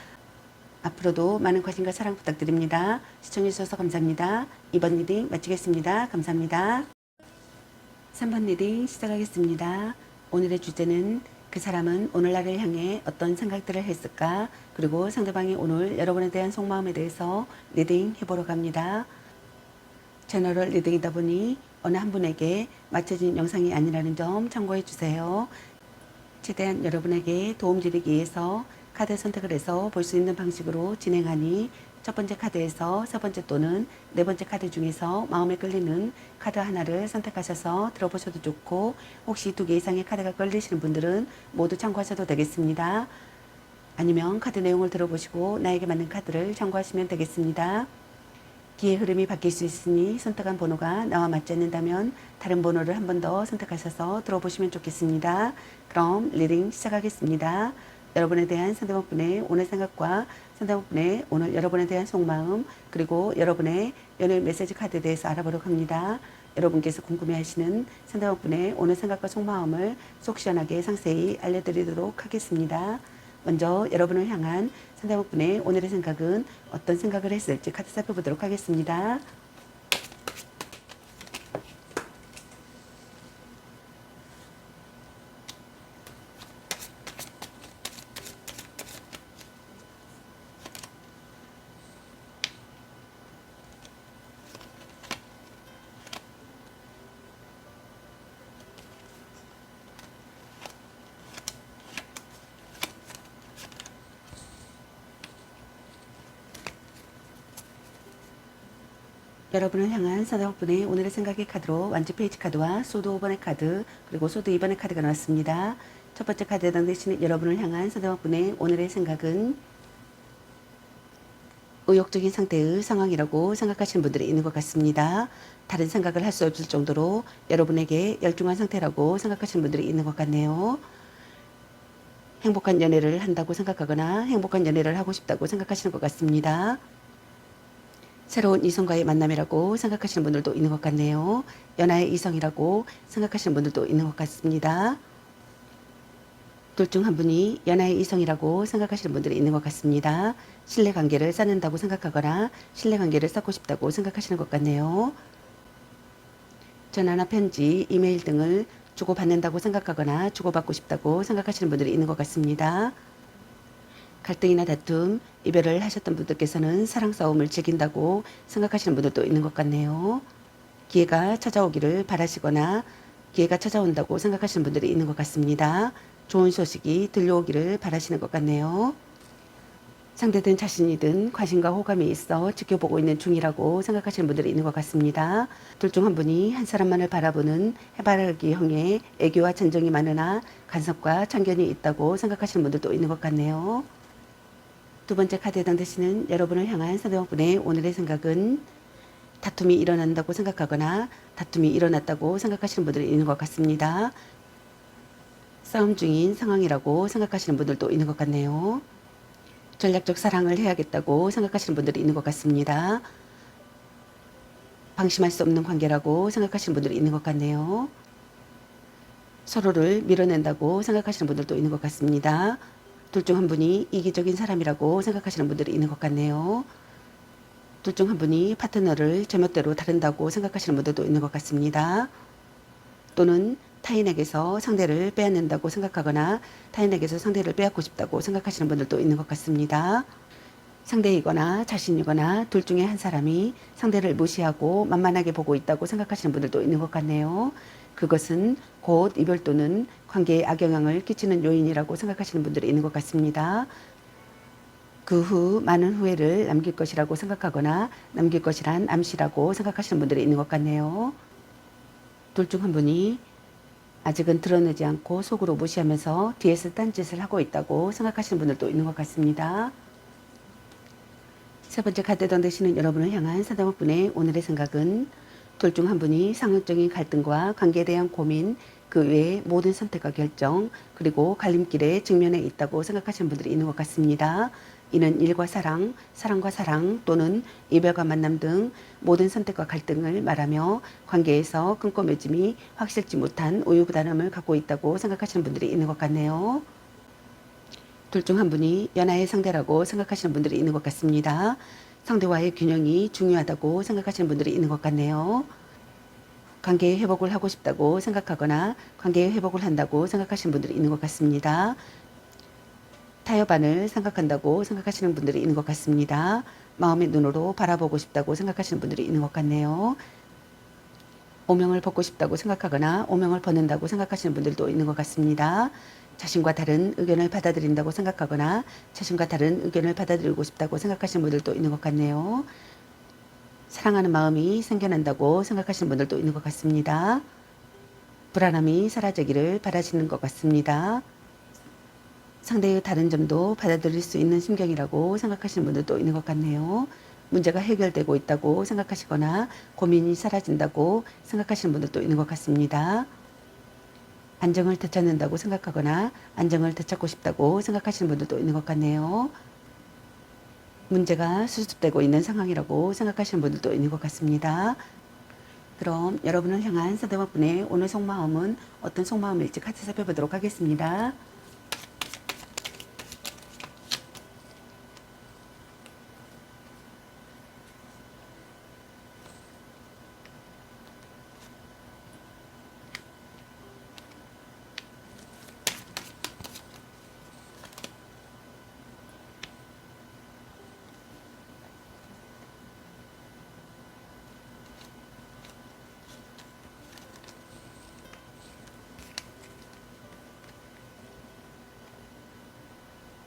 앞으로도 많은 관심과 사랑 부탁드립니다. 시청해주셔서 감사합니다. 2번 리딩 마치겠습니다. 감사합니다. 3번 리딩 시작하겠습니다. 오늘의 주제는 그 사람은 오늘 나를 향해 어떤 생각들을 했을까? 그리고 상대방이 오늘 여러분에 대한 속마음에 대해서 리딩 해보러 갑니다. 채널을 리딩이다 보니 어느 한 분에게 맞춰진 영상이 아니라는 점 참고해 주세요. 최대한 여러분에게 도움 드리기 위해서 카드 선택을 해서 볼 수 있는 방식으로 진행하니 첫 번째 카드에서 세 번째 또는 네 번째 카드 중에서 마음에 끌리는 카드 하나를 선택하셔서 들어보셔도 좋고 혹시 2개 이상의 카드가 끌리시는 분들은 모두 참고하셔도 되겠습니다. 아니면 카드 내용을 들어보시고 나에게 맞는 카드를 참고하시면 되겠습니다. 기의 흐름이 바뀔 수 있으니 선택한 번호가 나와 맞지 않는다면 다른 번호를 한 번 더 선택하셔서 들어보시면 좋겠습니다. 그럼 리딩 시작하겠습니다. 여러분에 대한 상대방분의 오늘 생각과 상대방분의 오늘 여러분에 대한 속마음 그리고 여러분의 연애 메시지 카드에 대해서 알아보려고 합니다. 여러분께서 궁금해하시는 상대방분의 오늘 생각과 속마음을 속 시원하게 상세히 알려드리도록 하겠습니다. 먼저 여러분을 향한 상대방분의 오늘의 생각은 어떤 생각을 했을지 카드 살펴보도록 하겠습니다. 여러분을 향한 상대방분의 오늘의 생각의 카드로 완지 페이지 카드와 소드 5번의 카드 그리고 소드 2번의 카드가 나왔습니다. 첫 번째 카드에 해당되시는 여러분을 향한 상대방분의 오늘의 생각은 의욕적인 상태의 상황이라고 생각하시는 분들이 있는 것 같습니다. 다른 생각을 할 수 없을 정도로 여러분에게 열중한 상태라고 생각하시는 분들이 있는 것 같네요. 행복한 연애를 한다고 생각하거나 행복한 연애를 하고 싶다고 생각하시는 것 같습니다. 새로운 이성과의 만남이라고 생각하시는 분들도 있는 것 같네요. 연하의 이성이라고 생각하시는 분들도 있는 것 같습니다. 둘 중 한 분이 연하의 이성이라고 생각하시는 분들이 있는 것 같습니다. 신뢰관계를 쌓는다고 생각하거나 신뢰관계를 쌓고 싶다고 생각하시는 것 같네요. 전화나 편지, 이메일 등을 주고받는다고 생각하거나 주고받고 싶다고 생각하시는 분들이 있는 것 같습니다. 갈등이나 다툼, 이별을 하셨던 분들께서는 사랑 싸움을 즐긴다고 생각하시는 분들도 있는 것 같네요. 기회가 찾아오기를 바라시거나 기회가 찾아온다고 생각하시는 분들이 있는 것 같습니다. 좋은 소식이 들려오기를 바라시는 것 같네요. 상대든 자신이든 관심과 호감이 있어 지켜보고 있는 중이라고 생각하시는 분들이 있는 것 같습니다. 둘 중 한 분이 한 사람만을 바라보는 해바라기형의 애교와 천정이 많으나 간섭과 참견이 있다고 생각하시는 분들도 있는 것 같네요. 두 번째 카드에 해당되시는 여러분을 향한 상대방분의 오늘의 생각은 다툼이 일어난다고 생각하거나 다툼이 일어났다고 생각하시는 분들이 있는 것 같습니다. 싸움 중인 상황이라고 생각하시는 분들도 있는 것 같네요. 전략적 사랑을 해야겠다고 생각하시는 분들이 있는 것 같습니다. 방심할 수 없는 관계라고 생각하시는 분들이 있는 것 같네요. 서로를 밀어낸다고 생각하시는 분들도 있는 것 같습니다. 둘 중 한 분이 이기적인 사람이라고 생각하시는 분들이 있는 것 같네요. 둘 중 한 분이 파트너를 제멋대로 다룬다고 생각하시는 분들도 있는 것 같습니다. 또는 타인에게서 상대를 빼앗는다고 생각하거나 타인에게서 상대를 빼앗고 싶다고 생각하시는 분들도 있는 것 같습니다. 상대이거나 자신이거나 둘 중에 한 사람이 상대를 무시하고 만만하게 보고 있다고 생각하시는 분들도 있는 것 같네요. 그것은 곧 이별 또는 관계에 악영향을 끼치는 요인이라고 생각하시는 분들이 있는 것 같습니다. 그 후 많은 후회를 남길 것이라고 생각하거나 남길 것이란 암시라고 생각하시는 분들이 있는 것 같네요. 둘 중 한 분이 아직은 드러내지 않고 속으로 무시하면서 뒤에서 딴짓을 하고 있다고 생각하시는 분들도 있는 것 같습니다. 세 번째 카드당 되시는 여러분을 향한 사다목분의 오늘의 생각은 둘 중 한 분이 상황적인 갈등과 관계에 대한 고민, 그 외의 모든 선택과 결정, 그리고 갈림길에 직면해 있다고 생각하시는 분들이 있는 것 같습니다. 이는 일과 사랑, 사랑과 사랑 또는 이별과 만남 등 모든 선택과 갈등을 말하며 관계에서 끈고 맺음이 확실치 못한 우유부단함을 갖고 있다고 생각하시는 분들이 있는 것 같네요. 둘 중 한 분이 연하의 상대라고 생각하시는 분들이 있는 것 같습니다. 상대와의 균형이 중요하다고 생각하시는 분들이 있는 것 같네요. 관계의 회복을 하고 싶다고 생각하거나 관계의 회복을 한다고 생각하시는 분들이 있는 것 같습니다. 타협안을 생각한다고 생각하시는 분들이 있는 것 같습니다. 마음의 눈으로 바라보고 싶다고 생각하시는 분들이 있는 것 같네요. 오명을 벗고 싶다고 생각하거나 오명을 벗는다고 생각하시는 분들도 있는 것 같습니다. 자신과 다른 의견을 받아들인다고 생각하거나 자신과 다른 의견을 받아들이고 싶다고 생각하시는 분들도 있는 것 같네요. 사랑하는 마음이 생겨난다고 생각하시는 분들도 있는 것 같습니다. 불안함이 사라지기를 바라시는 것 같습니다. 상대의 다른 점도 받아들일 수 있는 심경이라고 생각하시는 분들도 있는 것 같네요. 문제가 해결되고 있다고 생각하시거나 고민이 사라진다고 생각하시는 분들도 있는 것 같습니다. 안정을 되찾는다고 생각하거나 안정을 되찾고 싶다고 생각하시는 분들도 있는 것 같네요. 문제가 수습되고 있는 상황이라고 생각하시는 분들도 있는 것 같습니다. 그럼 여러분을 향한 상대방분의 오늘 속마음은 어떤 속마음일지 같이 살펴보도록 하겠습니다.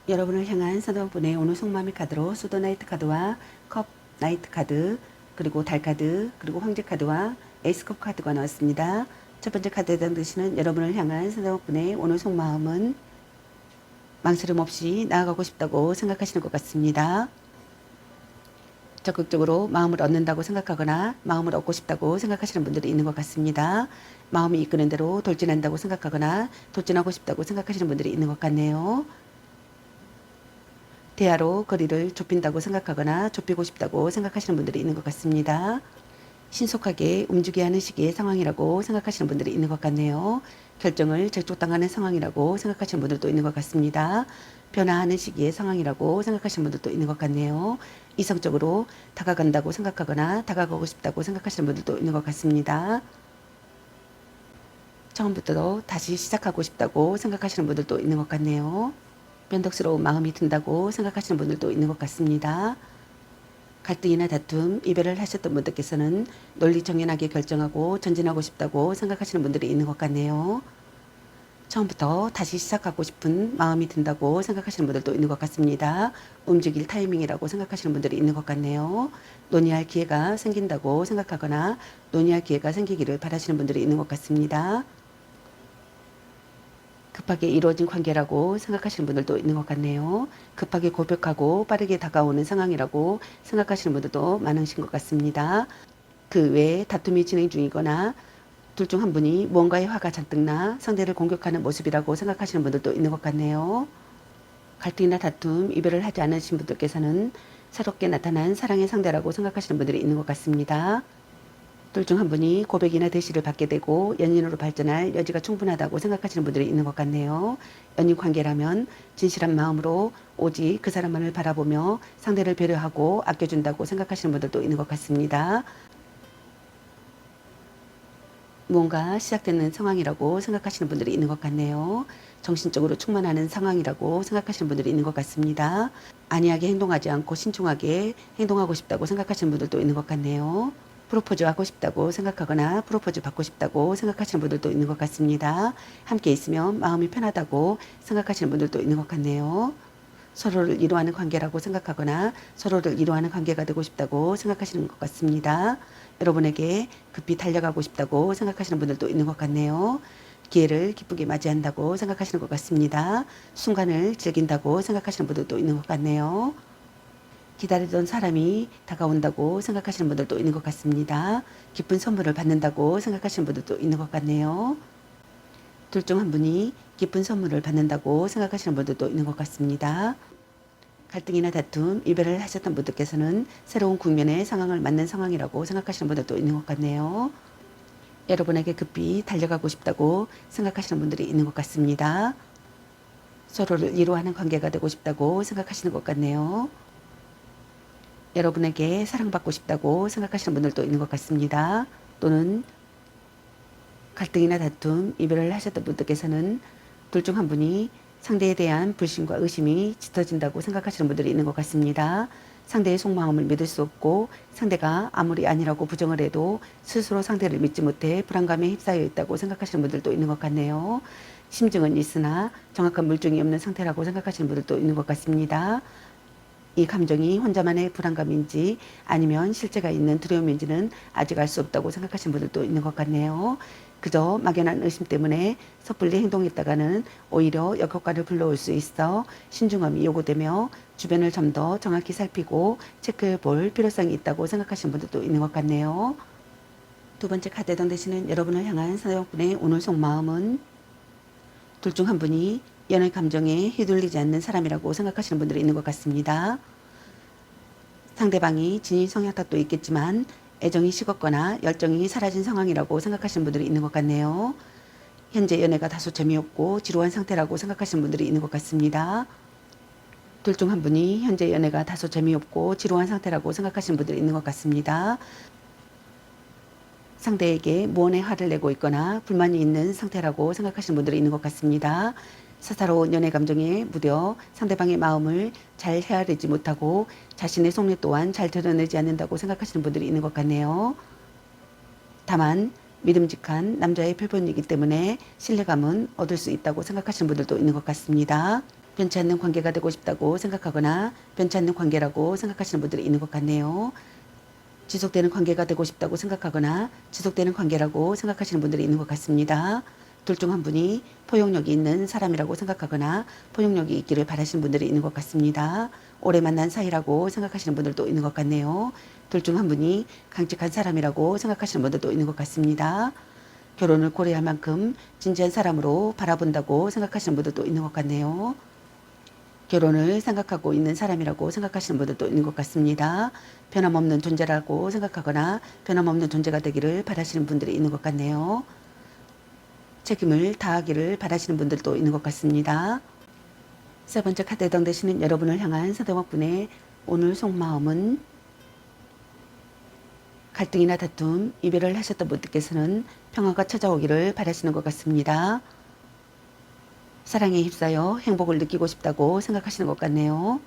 여러분을 향한 상대방분의 오늘 속마음의 카드로 수도 나이트 카드와 컵 나이트 카드, 그리고 달 카드, 그리고 황제 카드와 에이스컵 카드가 나왔습니다. 첫 번째 카드에 해당되시는 여러분을 향한 상대방분의 오늘 속마음은 망설임 없이 나아가고 싶다고 생각하시는 것 같습니다. 적극적으로 마음을 얻는다고 생각하거나 마음을 얻고 싶다고 생각하시는 분들이 있는 것 같습니다. 마음이 이끄는 대로 돌진한다고 생각하거나 돌진하고 싶다고 생각하시는 분들이 있는 것 같네요. 대화로 거리를 좁힌다고 생각하거나 좁히고 싶다고 생각하시는 분들이 있는 것 같습니다. 신속하게 움직여야 하는 시기의 상황이라고 생각하시는 분들이 있는 것 같네요. 결정을 재촉당하는 상황이라고 생각하시는 분들도 있는 것 같습니다. 변화하는 시기의 상황이라고 생각하시는 분들도 있는 것 같네요. 이성적으로 다가간다고 생각하거나 다가가고 싶다고 생각하시는 분들도 있는 것 같습니다. 처음부터 다시 시작하고 싶다고 생각하시는 분들도 있는 것 같네요. 변덕스러운 마음이 든다고 생각하시는 분들도 있는 것 같습니다. 갈등이나 다툼, 이별을 하셨던 분들께서는 논리정연하게 결정하고 전진하고 싶다고 생각하시는 분들이 있는 것 같네요. 처음부터 다시 시작하고 싶은 마음이 든다고 생각하시는 분들도 있는 것 같습니다. 움직일 타이밍이라고 생각하시는 분들이 있는 것 같네요. 논의할 기회가 생긴다고 생각하거나 논의할 기회가 생기기를 바라시는 분들이 있는 것 같습니다. 급하게 이루어진 관계라고 생각하시는 분들도 있는 것 같네요. 급하게 고백하고 빠르게 다가오는 상황이라고 생각하시는 분들도 많으신 것 같습니다. 그 외에 다툼이 진행 중이거나 둘 중 한 분이 무언가에 화가 잔뜩 나 상대를 공격하는 모습이라고 생각하시는 분들도 있는 것 같네요. 갈등이나 다툼, 이별을 하지 않으신 분들께서는 새롭게 나타난 사랑의 상대라고 생각하시는 분들이 있는 것 같습니다. 둘 중 한 분이 고백이나 대시를 받게 되고 연인으로 발전할 여지가 충분하다고 생각하시는 분들이 있는 것 같네요. 연인 관계라면 진실한 마음으로 오직 그 사람만을 바라보며 상대를 배려하고 아껴준다고 생각하시는 분들도 있는 것 같습니다. 무언가 시작되는 상황이라고 생각하시는 분들이 있는 것 같네요. 정신적으로 충만하는 상황이라고 생각하시는 분들이 있는 것 같습니다. 안이하게 행동하지 않고 신중하게 행동하고 싶다고 생각하시는 분들도 있는 것 같네요. 프로포즈 하고 싶다고 생각하거나 프로포즈 받고 싶다고 생각하시는 분들도 있는 것 같습니다. 함께 있으면 마음이 편하다고 생각하시는 분들도 있는 것 같네요. 서로를 이루어하는 관계라고 생각하거나 서로를 이루어하는 관계가 되고 싶다고 생각하시는 것 같습니다. 여러분에게 급히 달려가고 싶다고 생각하시는 분들도 있는 것 같네요. 기회를 기쁘게 맞이한다고 생각하시는 것 같습니다. 순간을 즐긴다고 생각하시는 분들도 있는 것 같네요. 기다리던 사람이 다가온다고 생각하시는 분들도 있는 것 같습니다. 기쁜 선물을 받는다고 생각하시는 분들도 있는 것 같네요. 둘 중 한 분이 기쁜 선물을 받는다고 생각하시는 분들도 있는 것 같습니다. 갈등이나 다툼, 이별을 하셨던 분들께서는 새로운 국면의 상황을 맞는 상황이라고 생각하시는 분들도 있는 것 같네요. 여러분에게 급히 달려가고 싶다고 생각하시는 분들이 있는 것 같습니다. 서로를 이루어하는 관계가 되고 싶다고 생각하시는 것 같네요. 여러분에게 사랑받고 싶다고 생각하시는 분들도 있는 것 같습니다. 또는 갈등이나 다툼, 이별을 하셨던 분들께서는 둘 중 한 분이 상대에 대한 불신과 의심이 짙어진다고 생각하시는 분들이 있는 것 같습니다. 상대의 속마음을 믿을 수 없고 상대가 아무리 아니라고 부정을 해도 스스로 상대를 믿지 못해 불안감에 휩싸여 있다고 생각하시는 분들도 있는 것 같네요. 심증은 있으나 정확한 물증이 없는 상태라고 생각하시는 분들도 있는 것 같습니다. 이 감정이 혼자만의 불안감인지 아니면 실제가 있는 두려움인지는 아직 알 수 없다고 생각하시는 분들도 있는 것 같네요. 그저 막연한 의심 때문에 섣불리 행동했다가는 오히려 역효과를 불러올 수 있어 신중함이 요구되며 주변을 좀 더 정확히 살피고 체크해 볼 필요성이 있다고 생각하시는 분들도 있는 것 같네요. 두 번째 카드 해당되시는 여러분을 향한 상대방분의 오늘 속마음은 둘 중 한 분이 연애 감정에 휘둘리지 않는 사람이라고 생각하시는 분들이 있는 것 같습니다. 상대방이 진인 성향 탓도 있겠지만 애정이 식었거나 열정이 사라진 상황이라고 생각하시는 분들이 있는 것 같네요. 현재 연애가 다소 재미없고 지루한 상태라고 생각하시는 분들이 있는 것 같습니다. 둘 중 한 분이 현재 연애가 다소 재미없고 지루한 상태라고 생각하시는 분들이 있는 것 같습니다. 상대에게 무언의 화를 내고 있거나 불만이 있는 상태라고 생각하시는 분들이 있는 것 같습니다. 사사로운 연애 감정에 무뎌 상대방의 마음을 잘 헤아리지 못하고 자신의 속내 또한 잘 드러내지 않는다고 생각하시는 분들이 있는 것 같네요. 다만 믿음직한 남자의 표본이기 때문에 신뢰감은 얻을 수 있다고 생각하시는 분들도 있는 것 같습니다. 변치 않는 관계가 되고 싶다고 생각하거나 변치 않는 관계라고 생각하시는 분들이 있는 것 같네요. 지속되는 관계가 되고 싶다고 생각하거나 지속되는 관계라고 생각하시는 분들이 있는 것 같습니다. 둘 중 한 분이 포용력이 있는 사람이라고 생각하거나 포용력이 있기를 바라시는 분들이 있는 것 같습니다. 오래 만난 사이라고 생각하시는 분들도 있는 것 같네요. 둘 중 한 분이 강직한 사람이라고 생각하시는 분들도 있는 것 같습니다. 결혼을 고려할 만큼 진지한 사람으로 바라본다고 생각하시는 분들도 있는 것 같네요. 결혼을 생각하고 있는 사람이라고 생각하시는 분들도 있는 것 같습니다. 변함없는 존재라고 생각하거나 변함없는 존재가 되기를 바라시는 분들이 있는 것 같네요. 책임을 다하기를 바라시는 분들도 있는 것 같습니다. 세 번째 카드 해당되시는 여러분을 향한 상대방분의 오늘 속마음은 갈등이나 다툼, 이별을 하셨던 분들께서는 평화가 찾아오기를 바라시는 것 같습니다. 사랑에 휩싸여 행복을 느끼고 싶다고 생각하시는 것 같네요.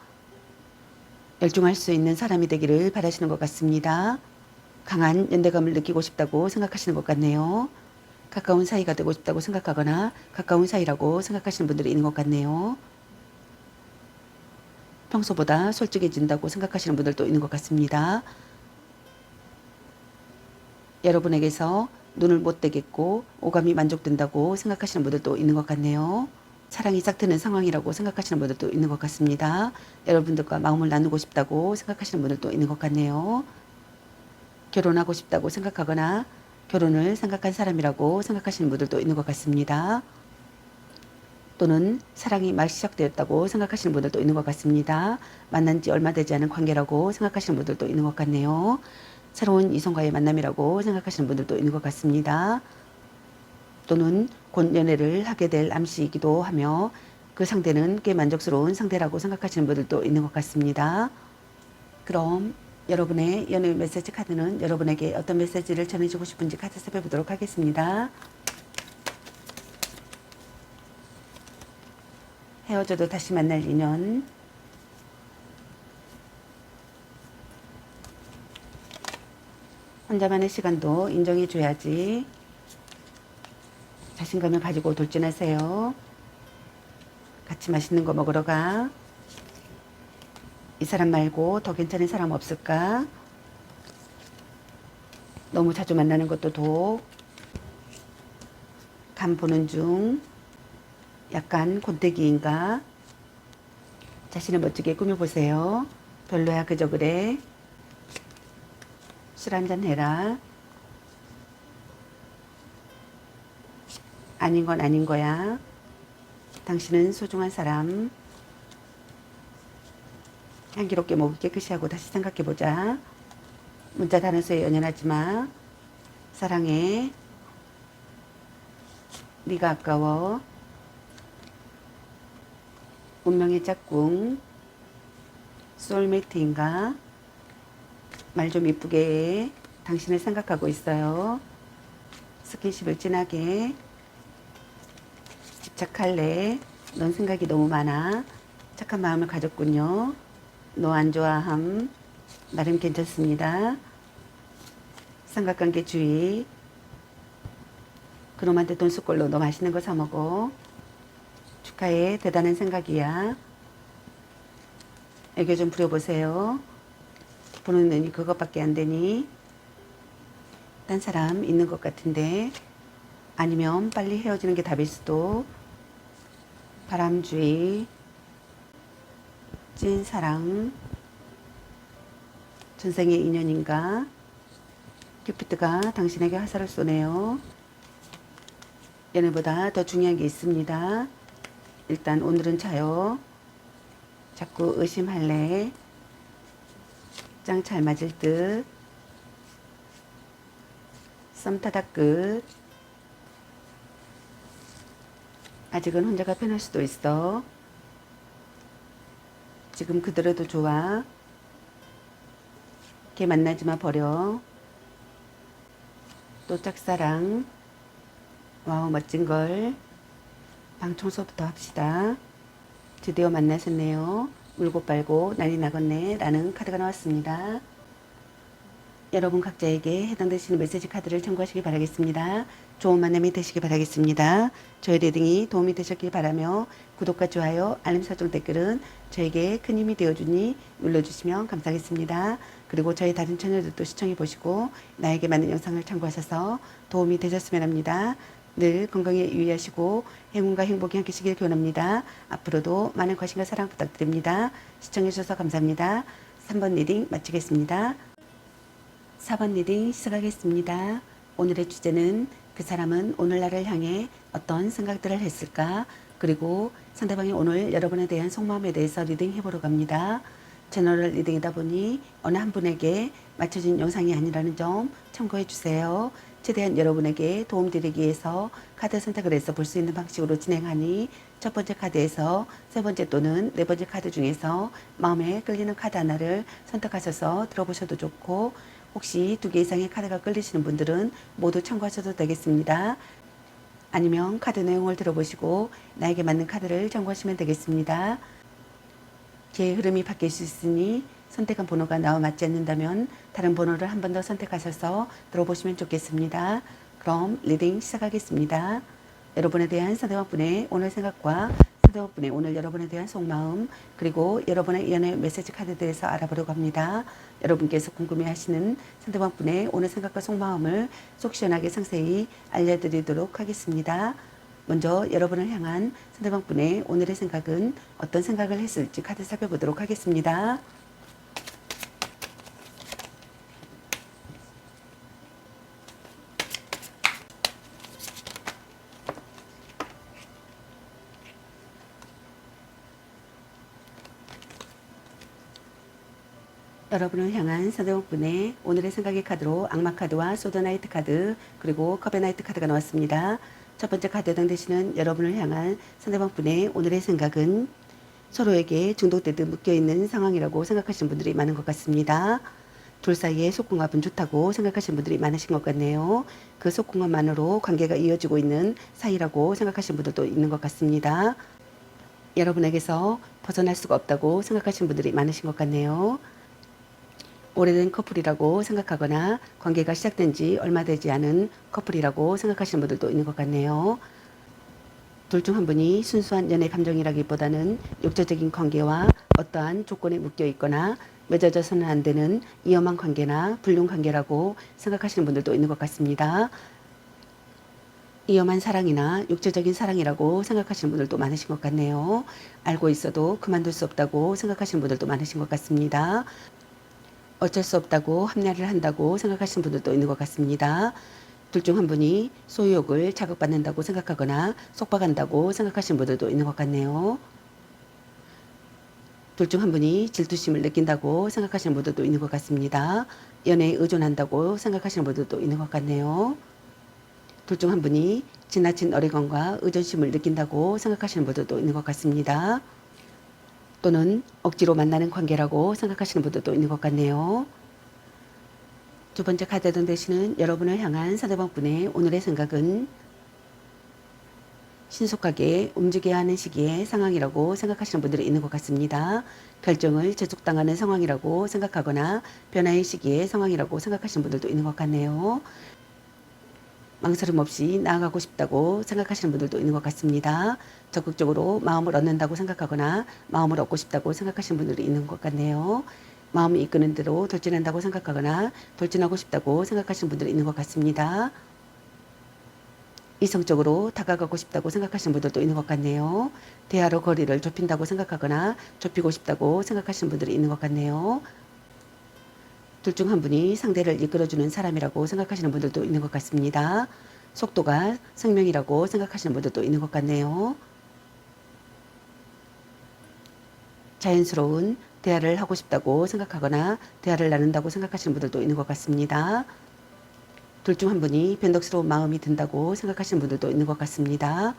열중할 수 있는 사람이 되기를 바라시는 것 같습니다. 강한 연대감을 느끼고 싶다고 생각하시는 것 같네요. 가까운 사이가 되고 싶다고 생각하거나 가까운 사이라고 생각하시는 분들이 있는 것 같네요. 평소보다 솔직해진다고 생각하시는 분들도 있는 것 같습니다. 여러분에게서 눈을 못 떼겠고 오감이 만족된다고 생각하시는 분들도 있는 것 같네요. 사랑이 싹 트는 상황이라고 생각하시는 분들도 있는 것 같습니다. 여러분들과 마음을 나누고 싶다고 생각하시는 분들도 있는 것 같네요. 결혼하고 싶다고 생각하거나 결혼을 생각한 사람이라고 생각하시는 분들도 있는 것 같습니다. 또는 사랑이 막 시작되었다고 생각하시는 분들도 있는 것 같습니다. 만난 지 얼마 되지 않은 관계라고 생각하시는 분들도 있는 것 같네요. 새로운 이성과의 만남이라고 생각하시는 분들도 있는 것 같습니다. 또는 곧 연애를 하게 될 암시이기도 하며 그 상대는 꽤 만족스러운 상대라고 생각하시는 분들도 있는 것 같습니다. 그럼 여러분의 연애 메시지 카드는 여러분에게 어떤 메시지를 전해주고 싶은지 카드 살펴보도록 하겠습니다. 헤어져도 다시 만날 인연, 혼자만의 시간도 인정해줘야지, 자신감을 가지고 돌진하세요. 같이 맛있는 거 먹으러 가. 이 사람 말고 더 괜찮은 사람 없을까? 너무 자주 만나는 것도 독. 간 보는 중. 약간 곤태기인가? 자신을 멋지게 꾸며보세요. 별로야 그저 그래. 술 한잔 해라. 아닌 건 아닌 거야. 당신은 소중한 사람. 향기롭게 목을 깨끗이 하고 다시 생각해보자. 문자 단어서에 연연하지 마. 사랑해. 네가 아까워. 운명의 짝꿍. 소울메이트인가? 말 좀 이쁘게 해. 당신을 생각하고 있어요. 스킨십을 진하게. 집착할래. 넌 생각이 너무 많아. 착한 마음을 가졌군요. 너 안 좋아함. 나름 괜찮습니다. 삼각관계 주의. 그놈한테 돈 쏠 걸로 너 맛있는 거 사 먹어. 축하해. 대단한 생각이야. 애교 좀 부려보세요. 보는 눈이 그것밖에 안 되니? 딴 사람 있는 것 같은데. 아니면 빨리 헤어지는 게 답일 수도. 바람주의. 찐사랑. 전생의 인연인가? 큐피드가 당신에게 화살을 쏘네요. 연애보다 더 중요한 게 있습니다. 일단 오늘은 자요. 자꾸 의심할래. 짱 잘 맞을 듯. 썸 타다 끝. 아직은 혼자가 편할 수도 있어. 지금 그대로도 좋아. 걔 만나지 마 버려. 또 짝사랑. 와우 멋진걸. 방 청소부터 합시다. 드디어 만나셨네요. 울고 빨고 난리 나겠네 라는 카드가 나왔습니다. 여러분 각자에게 해당되시는 메시지 카드를 참고하시기 바라겠습니다. 좋은 만남이 되시기 바라겠습니다. 저희 리딩이 도움이 되셨길 바라며 구독과 좋아요, 알림 설정 댓글은 저에게 큰 힘이 되어주니 눌러주시면 감사하겠습니다. 그리고 저희 다른 채널들도 시청해 보시고 나에게 맞는 영상을 참고하셔서 도움이 되셨으면 합니다. 늘 건강에 유의하시고 행운과 행복이 함께시길 기원합니다. 앞으로도 많은 관심과 사랑 부탁드립니다. 시청해 주셔서 감사합니다. 3번 리딩 마치겠습니다. 4번 리딩 시작하겠습니다. 오늘의 주제는 그 사람은 오늘 나를 향해 어떤 생각들을 했을까? 그리고 상대방이 오늘 여러분에 대한 속마음에 대해서 리딩 해보러 갑니다. 채널을 리딩이다 보니 어느 한 분에게 맞춰진 영상이 아니라는 점 참고해 주세요. 최대한 여러분에게 도움드리기 위해서 카드 선택을 해서 볼 수 있는 방식으로 진행하니 첫 번째 카드에서 세 번째 또는 네 번째 카드 중에서 마음에 끌리는 카드 하나를 선택하셔서 들어보셔도 좋고 혹시 2개 이상의 카드가 끌리시는 분들은 모두 참고하셔도 되겠습니다. 아니면 카드 내용을 들어보시고 나에게 맞는 카드를 참고하시면 되겠습니다. 기회의 흐름이 바뀔 수 있으니 선택한 번호가 나와 맞지 않는다면 다른 번호를 한 번 더 선택하셔서 들어보시면 좋겠습니다. 그럼 리딩 시작하겠습니다. 여러분에 대한 상대방분의 오늘 생각과 상대방분의 오늘 여러분에 대한 속마음 그리고 여러분의 연애 메시지 카드에 대해서 알아보려고 합니다. 여러분께서 궁금해하시는 상대방분의 오늘 생각과 속마음을 속 시원하게 상세히 알려드리도록 하겠습니다. 먼저 여러분을 향한 상대방분의 오늘의 생각은 어떤 생각을 했을지 카드 살펴보도록 하겠습니다. 여러분을 향한 상대방 분의 오늘의 생각의 카드로 악마 카드와 소드나이트 카드 그리고 커베나이트 카드가 나왔습니다. 첫 번째 카드 해당되시는 여러분을 향한 상대방 분의 오늘의 생각은 서로에게 중독되듯 묶여있는 상황이라고 생각하시는 분들이 많은 것 같습니다. 둘 사이에 속궁합은 좋다고 생각하시는 분들이 많으신 것 같네요. 그 속궁합만으로 관계가 이어지고 있는 사이라고 생각하시는 분들도 있는 것 같습니다. 여러분에게서 벗어날 수가 없다고 생각하시는 분들이 많으신 것 같네요. 오래된 커플이라고 생각하거나 관계가 시작된 지 얼마 되지 않은 커플이라고 생각하시는 분들도 있는 것 같네요. 둘 중 한 분이 순수한 연애 감정이라기보다는 육체적인 관계와 어떠한 조건에 묶여 있거나 맺어져서는 안 되는 위험한 관계나 불륜 관계라고 생각하시는 분들도 있는 것 같습니다. 위험한 사랑이나 육체적인 사랑이라고 생각하시는 분들도 많으신 것 같네요. 알고 있어도 그만둘 수 없다고 생각하시는 분들도 많으신 것 같습니다. 어쩔 수 없다고 합리화를 한다고 생각하시는 분들도 있는 것 같습니다. 둘 중 한 분이 소유욕을 자극받는다고 생각하거나 속박한다고 생각하시는 분들도 있는 것 같네요. 둘 중 한 분이 질투심을 느낀다고 생각하시는 분들도 있는 것 같습니다. 연애에 의존한다고 생각하시는 분들도 있는 것 같네요. 둘 중 한 분이 지나친 어리광과 의존심을 느낀다고 생각하시는 분들도 있는 것 같습니다. 또는 억지로 만나는 관계라고 생각하시는 분들도 있는 것 같네요. 두 번째 카드던 되시는 여러분을 향한 상대방 분의 오늘의 생각은 신속하게 움직여야 하는 시기의 상황이라고 생각하시는 분들이 있는 것 같습니다. 결정을 저촉당하는 상황이라고 생각하거나 변화의 시기의 상황이라고 생각하시는 분들도 있는 것 같네요. 망설임 없이 나아가고 싶다고 생각하시는 분들도 있는 것 같습니다. 적극적으로 마음을 얻는다고 생각하거나 마음을 얻고 싶다고 생각하시는 분들이 있는 것 같네요. 마음이 이끄는 대로 돌진한다고 생각하거나 돌진하고 싶다고 생각하시는 분들이 있는 것 같습니다. 이성적으로 다가가고 싶다고 생각하시는 분들도 있는 것 같네요. 대화로 거리를 좁힌다고 생각하거나 좁히고 싶다고 생각하시는 분들이 있는 것 같네요. 둘 중 한 분이 상대를 이끌어주는 사람이라고 생각하시는 분들도 있는 것 같습니다. 속도가 생명이라고 생각하시는 분들도 있는 것 같네요. 자연스러운 대화를 하고 싶다고 생각하거나 대화를 나눈다고 생각하시는 분들도 있는 것 같습니다. 둘 중 한 분이 변덕스러운 마음이 든다고 생각하시는 분들도 있는 것 같습니다.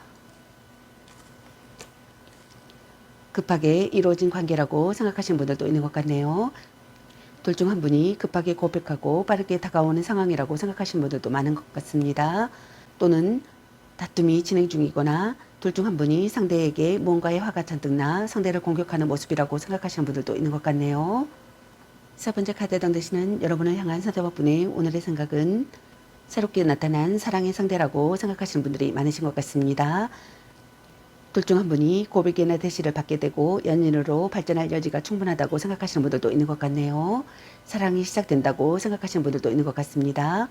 급하게 이루어진 관계라고 생각하시는 분들도 있는 것 같네요. 둘 중 한 분이 급하게 고백하고 빠르게 다가오는 상황이라고 생각하시는 분들도 많은 것 같습니다. 또는 다툼이 진행 중이거나 둘 중 한 분이 상대에게 뭔가의 화가 잔뜩 나 상대를 공격하는 모습이라고 생각하시는 분들도 있는 것 같네요. 세 번째 카드에 해당되시는 여러분을 향한 상대방분의 오늘의 생각은 새롭게 나타난 사랑의 상대라고 생각하시는 분들이 많으신 것 같습니다. 둘 중 한 분이 고백이나 대시를 받게 되고 연인으로 발전할 여지가 충분하다고 생각하시는 분들도 있는 것 같네요. 사랑이 시작된다고 생각하시는 분들도 있는 것 같습니다.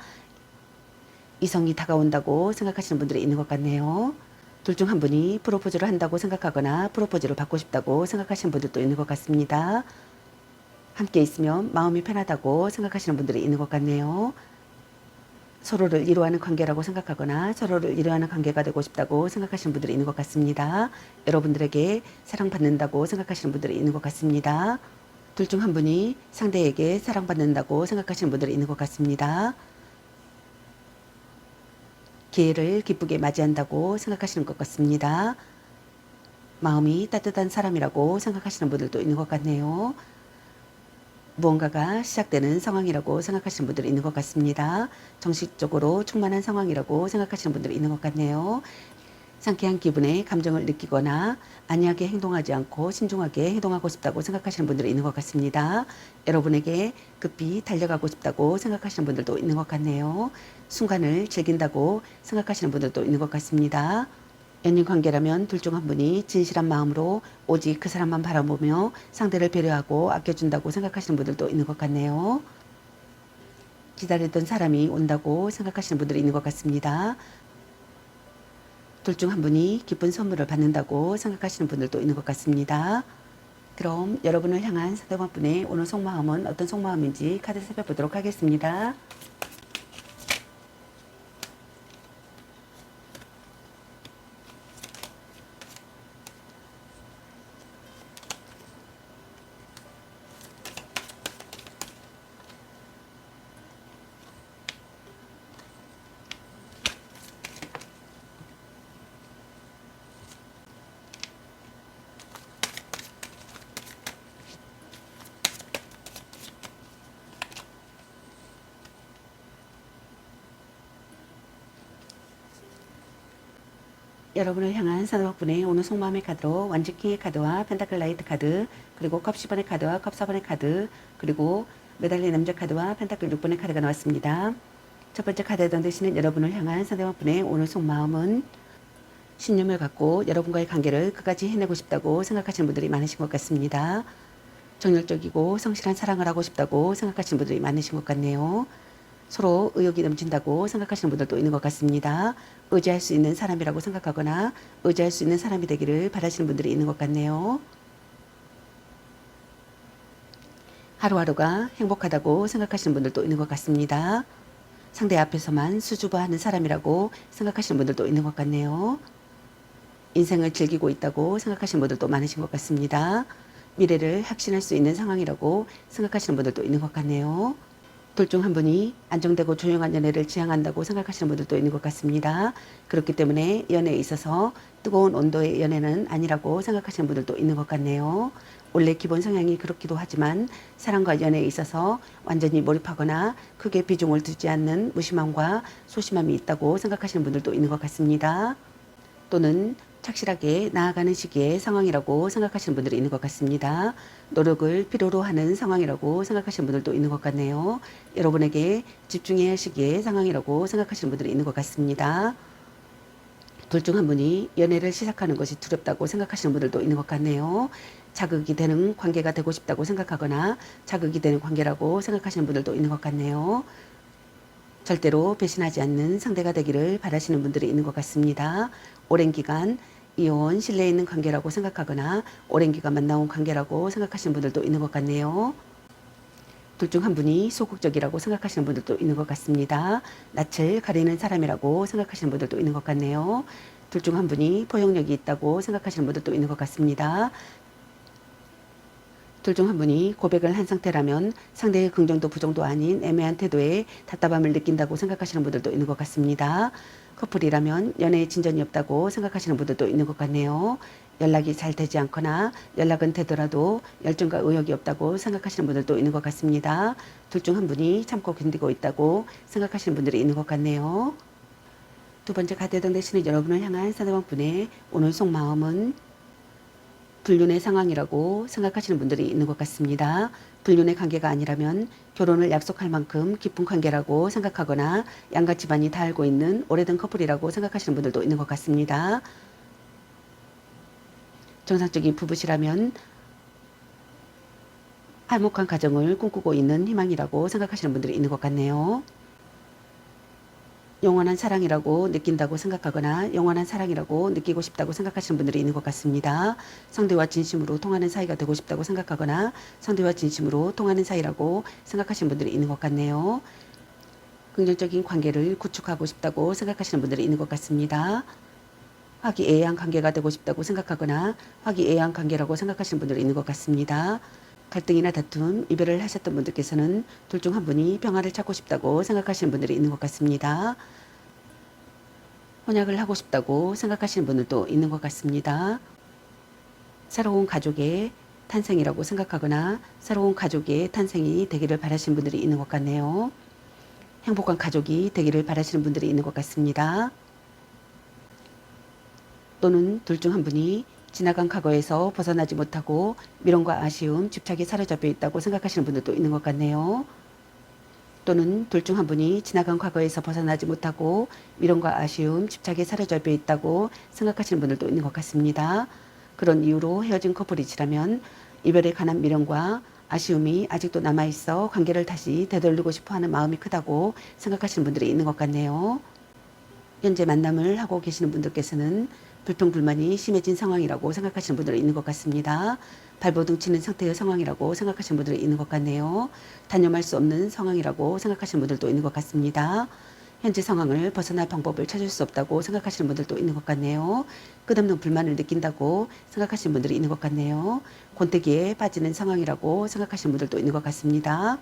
이성이 다가온다고 생각하시는 분들이 있는 것 같네요. 둘 중 한 분이 프로포즈를 한다고 생각하거나 프로포즈를 받고 싶다고 생각하시는 분들도 있는 것 같습니다. 함께 있으면 마음이 편하다고 생각하시는 분들이 있는 것 같네요. 서로를 이루어하는 관계라고 생각하거나 서로를 이루어하는 관계가 되고 싶다고 생각하시는 분들이 있는 것 같습니다. 여러분들에게 사랑받는다고 생각하시는 분들이 있는 것 같습니다. 둘 중 한 분이 상대에게 사랑받는다고 생각하시는 분들이 있는 것 같습니다. 기회를 기쁘게 맞이한다고 생각하시는 것 같습니다. 마음이 따뜻한 사람이라고 생각하시는 분들도 있는 것 같네요. 무언가가 시작되는 상황이라고 생각하시는 분들이 있는 것 같습니다. 정식적으로 충만한 상황이라고 생각하시는 분들이 있는 것 같네요. 상쾌한 기분의 감정을 느끼거나 안이하게 행동하지 않고 신중하게 행동하고 싶다고 생각하시는 분들이 있는 것 같습니다. 여러분에게 급히 달려가고 싶다고 생각하시는 분들도 있는 것 같네요. 순간을 즐긴다고 생각하시는 분들도 있는 것 같습니다. 연인 관계라면 둘 중 한 분이 진실한 마음으로 오직 그 사람만 바라보며 상대를 배려하고 아껴준다고 생각하시는 분들도 있는 것 같네요. 기다리던 사람이 온다고 생각하시는 분들이 있는 것 같습니다. 둘 중 한 분이 기쁜 선물을 받는다고 생각하시는 분들도 있는 것 같습니다. 그럼 여러분을 향한 상대방분의 오늘 속마음은 어떤 속마음인지 카드 살펴보도록 하겠습니다. 여러분을 향한 산업분의 오늘 속마음의 카드로 완즈킹의 카드와 펜타클 라이트 카드, 그리고 컵 10번의 카드와 컵 4번의 카드, 그리고 메달리 남자 카드와 펜타클 6번의 카드가 나왔습니다. 첫 번째 카드에 던지시는 여러분을 향한 상대방분의 오늘 속마음은 신념을 갖고 여러분과의 관계를 끝까지 해내고 싶다고 생각하시는 분들이 많으신 것 같습니다. 정열적이고 성실한 사랑을 하고 싶다고 생각하시는 분들이 많으신 것 같네요. 서로 의욕이 넘친다고 생각하시는 분들도 있는 것 같습니다. 의지할 수 있는 사람이라고 생각하거나 의지할 수 있는 사람이 되기를 바라시는 분들이 있는 것 같네요. 하루하루가 행복하다고 생각하시는 분들도 있는 것 같습니다. 상대 앞에서만 수줍어하는 사람이라고 생각하시는 분들도 있는 것 같네요. 인생을 즐기고 있다고 생각하시는 분들도 많으신 것 같습니다. 미래를 확신할 수 있는 상황이라고 생각하시는 분들도 있는 것 같네요. 둘 중 한 분이 안정되고 조용한 연애를 지향한다고 생각하시는 분들도 있는 것 같습니다. 그렇기 때문에 연애에 있어서 뜨거운 온도의 연애는 아니라고 생각하시는 분들도 있는 것 같네요. 원래 기본 성향이 그렇기도 하지만 사랑과 연애에 있어서 완전히 몰입하거나 크게 비중을 두지 않는 무심함과 소심함이 있다고 생각하시는 분들도 있는 것 같습니다. 또는 착실하게 나아가는 시기의 상황이라고 생각하시는 분들이 있는 것 같습니다. 노력을 필요로 하는 상황이라고 생각하시는 분들도 있는 것 같네요. 여러분에게 집중해야 할 시기의 상황이라고 생각하시는 분들이 있는 것 같습니다. 둘 중 한 분이 연애를 시작하는 것이 두렵다고 생각하시는 분들도 있는 것 같네요. 자극이 되는 관계가 되고 싶다고 생각하거나 자극이 되는 관계라고 생각하시는 분들도 있는 것 같네요. 절대로 배신하지 않는 상대가 되기를 바라시는 분들이 있는 것 같습니다. 오랜 기간 이혼, 신뢰 있는 관계라고 생각하거나 오랜 기간 만나온 관계라고 생각하시는 분들도 있는 것 같네요. 둘 중 한 분이 소극적이라고 생각하시는 분들도 있는 것 같습니다. 낯을 가리는 사람이라고 생각하시는 분들도 있는 것 같네요. 둘 중 한 분이 포용력이 있다고 생각하시는 분들도 있는 것 같습니다. 둘 중 한 분이 고백을 한 상태라면 상대의 긍정도 부정도 아닌 애매한 태도에 답답함을 느낀다고 생각하시는 분들도 있는 것 같습니다. 커플이라면 연애에 진전이 없다고 생각하시는 분들도 있는 것 같네요. 연락이 잘 되지 않거나 연락은 되더라도 열정과 의욕이 없다고 생각하시는 분들도 있는 것 같습니다. 둘 중 한 분이 참고 견디고 있다고 생각하시는 분들이 있는 것 같네요. 두 번째 카드에 해당되시는 여러분을 향한 상대방 분의 오늘 속마음은 불륜의 상황이라고 생각하시는 분들이 있는 것 같습니다. 불륜의 관계가 아니라면 결혼을 약속할 만큼 깊은 관계라고 생각하거나 양가 집안이 다 알고 있는 오래된 커플이라고 생각하시는 분들도 있는 것 같습니다. 정상적인 부부시라면 화목한 가정을 꿈꾸고 있는 희망이라고 생각하시는 분들이 있는 것 같네요. 영원한 사랑이라고 느낀다고 생각하거나 영원한 사랑이라고 느끼고 싶다고 생각하시는 분들이 있는 것 같습니다. 상대와 진심으로 통하는 사이가 되고 싶다고 생각하거나 상대와 진심으로 통하는 사이라고 생각하시는 분들이 있는 것 같네요. 긍정적인 관계를 구축하고 싶다고 생각하시는 분들이 있는 것 같습니다. 화기애애한 관계가 되고 싶다고 생각하거나 화기애애한 관계라고 생각하시는 분들이 있는 것 같습니다. 갈등이나 다툼, 이별을 하셨던 분들께서는 둘 중 한 분이 평화를 찾고 싶다고 생각하시는 분들이 있는 것 같습니다. 혼약을 하고 싶다고 생각하시는 분들도 있는 것 같습니다. 새로운 가족의 탄생이라고 생각하거나 새로운 가족의 탄생이 되기를 바라시는 분들이 있는 것 같네요. 행복한 가족이 되기를 바라시는 분들이 있는 것 같습니다. 또는 둘 중 한 분이 지나간 과거에서 벗어나지 못하고 미련과 아쉬움, 집착이 사로잡혀 있다고 생각하시는 분들도 있는 것 같네요. 또는 둘 중 한 분이 지나간 과거에서 벗어나지 못하고 미련과 아쉬움, 집착이 사로잡혀 있다고 생각하시는 분들도 있는 것 같습니다. 그런 이유로 헤어진 커플이시라면 이별에 관한 미련과 아쉬움이 아직도 남아있어 관계를 다시 되돌리고 싶어하는 마음이 크다고 생각하시는 분들이 있는 것 같네요. 현재 만남을 하고 계시는 분들께서는 불평불만이 심해진 상황이라고 생각하시는 분들이 있는 것 같습니다. 발버둥 치는 상태의 상황이라고 생각하시는 분들이 있는 것 같네요. 단념할 수 없는 상황이라고 생각하시는 분들도 있는 것 같습니다. 현재 상황을 벗어날 방법을 찾을 수 없다고 생각하시는 분들도 있는 것 같네요. 끝없는 불만을 느낀다고 생각하시는 분들이 있는 것 같네요. 권태기에 빠지는 상황이라고 생각하시는 분들도 있는 것 같습니다.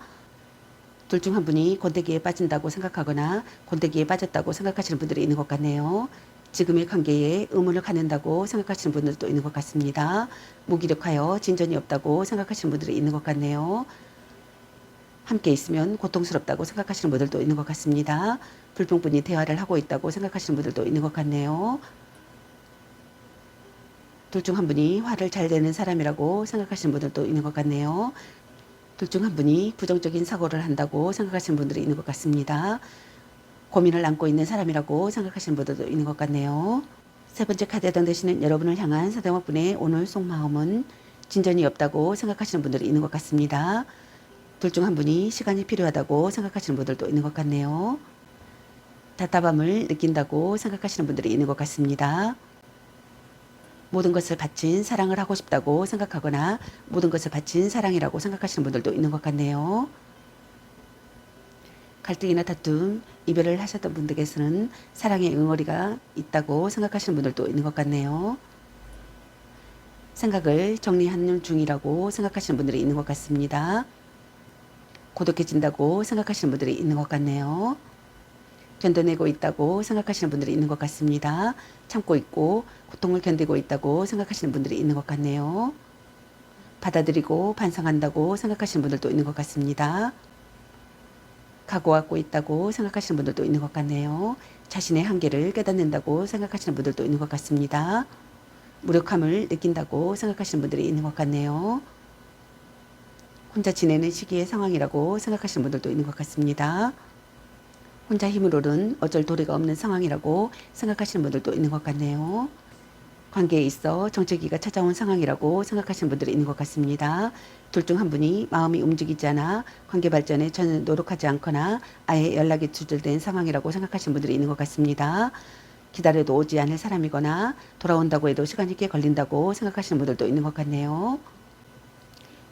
둘 중 한 분이 권태기에 빠진다고 생각하거나 권태기에 빠졌다고 생각하시는 분들이 있는 것 같네요. 지금의 관계에 의문을 갖는다고 생각하시는 분들도 있는 것 같습니다. 무기력하여 진전이 없다고 생각하시는 분들이 있는 것 같네요. 함께 있으면 고통스럽다고 생각하시는 분들도 있는 것 같습니다. 불평분이 대화를 하고 있다고 생각하시는 분들도 있는 것 같네요. 둘 중 한 분이 화를 잘 내는 사람이라고 생각하시는 분들도 있는 것 같네요. 둘 중 한 분이 부정적인 사고를 한다고 생각하시는 분들이 있는 것 같습니다. 고민을 안고 있는 사람이라고 생각하시는 분들도 있는 것 같네요. 세 번째 카드에 해당되시는 여러분을 향한 상대방분의 오늘 속마음은 진전이 없다고 생각하시는 분들이 있는 것 같습니다. 둘 중 한 분이 시간이 필요하다고 생각하시는 분들도 있는 것 같네요. 답답함을 느낀다고 생각하시는 분들이 있는 것 같습니다. 모든 것을 바친 사랑을 하고 싶다고 생각하거나 모든 것을 바친 사랑이라고 생각하시는 분들도 있는 것 같네요. 갈등이나 다툼, 이별을 하셨던 분들께서는 사랑의 응어리가 있다고 생각하시는 분들도 있는 것 같네요. 생각을 정리하는 중이라고 생각하시는 분들이 있는 것 같습니다. 고독해진다고 생각하시는 분들이 있는 것 같네요. 견뎌내고 있다고 생각하시는 분들이 있는 것 같습니다. 참고 있고 고통을 견디고 있다고 생각하시는 분들이 있는 것 같네요. 받아들이고 반성한다고 생각하시는 분들도 있는 것 같습니다. 각오하고 있다고 생각하시는 분들도 있는 것 같네요. 자신의 한계를 깨닫는다고 생각하시는 분들도 있는 것 같습니다. 무력함을 느낀다고 생각하시는 분들이 있는 것 같네요. 혼자 지내는 시기의 상황이라고 생각하시는 분들도 있는 것 같습니다. 혼자 힘으로는 어쩔 도리가 없는 상황이라고 생각하시는 분들도 있는 것 같네요. 관계에 있어 정체기가 찾아온 상황이라고 생각하시는 분들이 있는 것 같습니다. 둘 중 한 분이 마음이 움직이지 않아 관계 발전에 전혀 노력하지 않거나 아예 연락이 두절된 상황이라고 생각하시는 분들이 있는 것 같습니다. 기다려도 오지 않을 사람이거나 돌아온다고 해도 시간이 꽤 걸린다고 생각하시는 분들도 있는 것 같네요.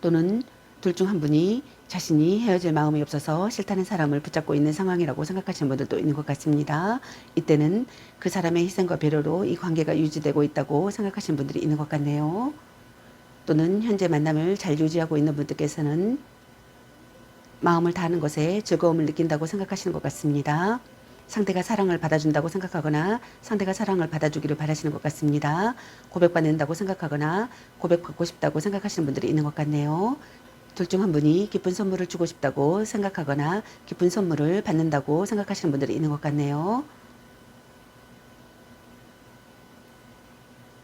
또는 둘 중 한 분이 자신이 헤어질 마음이 없어서 싫다는 사람을 붙잡고 있는 상황이라고 생각하시는 분들도 있는 것 같습니다. 이때는 그 사람의 희생과 배려로 이 관계가 유지되고 있다고 생각하시는 분들이 있는 것 같네요. 또는 현재 만남을 잘 유지하고 있는 분들께서는 마음을 다하는 것에 즐거움을 느낀다고 생각하시는 것 같습니다. 상대가 사랑을 받아준다고 생각하거나 상대가 사랑을 받아주기를 바라시는 것 같습니다. 고백받는다고 생각하거나 고백받고 싶다고 생각하시는 분들이 있는 것 같네요. 둘 중 한 분이 기쁜 선물을 주고 싶다고 생각하거나 기쁜 선물을 받는다고 생각하시는 분들이 있는 것 같네요.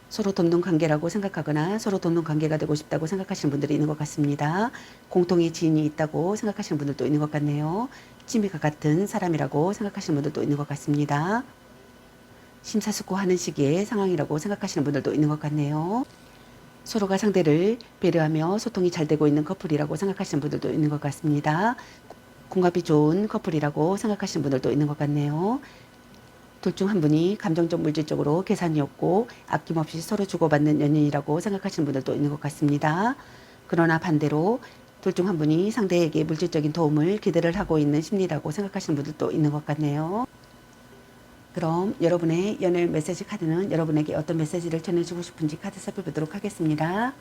서로 돕는 관계라고 생각하거나 서로 돕는 관계가 되고 싶다고 생각하시는 분들이 있는 것 같습니다. 공통의 지인이 있다고 생각하시는 분들도 있는 것 같네요. 취미가 같은 사람이라고 생각하시는 분들도 있는 것 같습니다. 심사숙고하는 시기의 상황이라고 생각하시는 분들도 있는 것 같네요. 서로가 상대를 배려하며 소통이 잘 되고 있는 커플이라고 생각하시는 분들도 있는 것 같습니다. 궁합이 좋은 커플이라고 생각하시는 분들도 있는 것 같네요. 둘 중 한 분이 감정적 물질적으로 계산이 없고 아낌없이 서로 주고받는 연인이라고 생각하시는 분들도 있는 것 같습니다. 그러나 반대로 둘 중 한 분이 상대에게 물질적인 도움을 기대를 하고 있는 심리라고 생각하시는 분들도 있는 것 같네요. 그럼 여러분의 연애 메시지 카드는 여러분에게 어떤 메시지를 전해주고 싶은지 카드 살펴보도록 하겠습니다.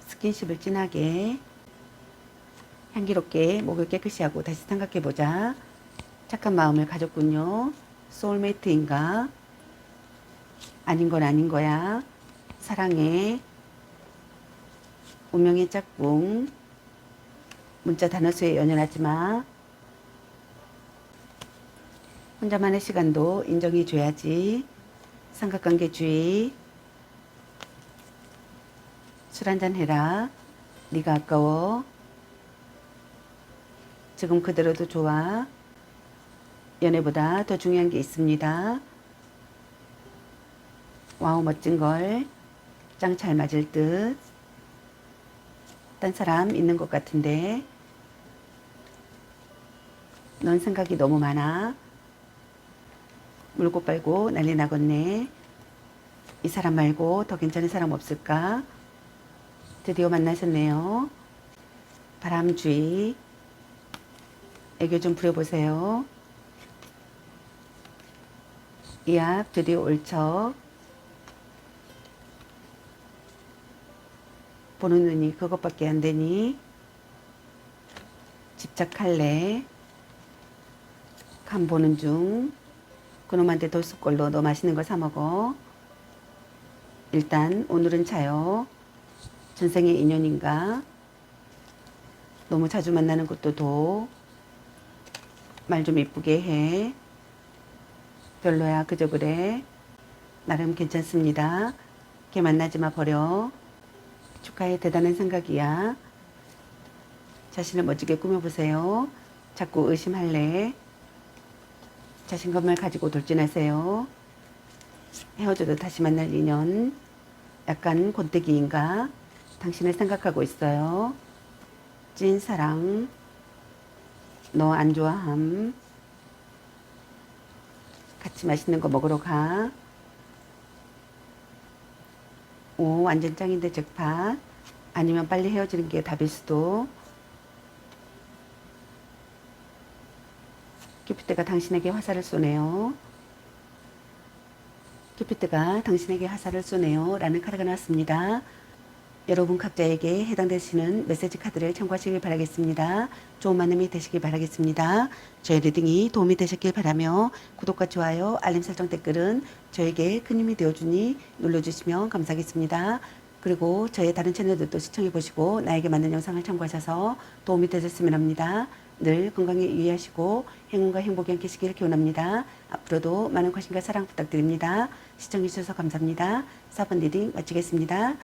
스킨십을 진하게 향기롭게 목을 깨끗이 하고 다시 생각해보자. 착한 마음을 가졌군요. 소울메이트인가? 아닌 건 아닌 거야. 사랑해. 운명의 짝꿍. 문자 단어수에 연연하지 마. 혼자만의 시간도 인정해줘야지. 삼각관계주의. 술 한잔 해라. 네가 아까워. 지금 그대로도 좋아. 연애보다 더 중요한 게 있습니다. 와우 멋진걸. 짱 잘 맞을 듯. 딴 사람 있는 것 같은데 넌 생각이 너무 많아. 물고 빨고 난리 나겠네. 이 사람 말고 더 괜찮은 사람 없을까? 드디어 만나셨네요. 바람주의. 애교 좀 부려보세요. 이 앞 드디어 옳죠. 보는 눈이 그것밖에 안 되니 집착할래. 간 보는 중. 그놈한테 돌수꼴로 너 맛있는 거 사 먹어. 일단 오늘은 자요. 전생의 인연인가? 너무 자주 만나는 것도 도. 말 좀 이쁘게 해. 별로야 그저 그래. 나름 괜찮습니다. 걔 만나지 마 버려. 축하해 대단한 생각이야. 자신을 멋지게 꾸며보세요. 자꾸 의심할래. 자신감을 가지고 돌진하세요. 헤어져도 다시 만날 인연. 약간 권태기인가? 당신을 생각하고 있어요. 찐 사랑. 너 안 좋아함. 같이 맛있는 거 먹으러 가. 오, 완전 짱인데 잭팟. 아니면 빨리 헤어지는 게 답일 수도. 큐피드가 당신에게 화살을 쏘네요. 큐피드가 당신에게 화살을 쏘네요. 라는 카드가 나왔습니다. 여러분 각자에게 해당되시는 메시지 카드를 참고하시길 바라겠습니다. 좋은 만남이 되시길 바라겠습니다. 저희 리딩이 도움이 되셨길 바라며 구독과 좋아요, 알림 설정 댓글은 저에게 큰 힘이 되어주니 눌러주시면 감사하겠습니다. 그리고 저의 다른 채널들도 시청해보시고 나에게 맞는 영상을 참고하셔서 도움이 되셨으면 합니다. 늘 건강에 유의하시고 행운과 행복이 함께시길 기원합니다. 앞으로도 많은 관심과 사랑 부탁드립니다. 시청해주셔서 감사합니다. 4번 리딩 마치겠습니다.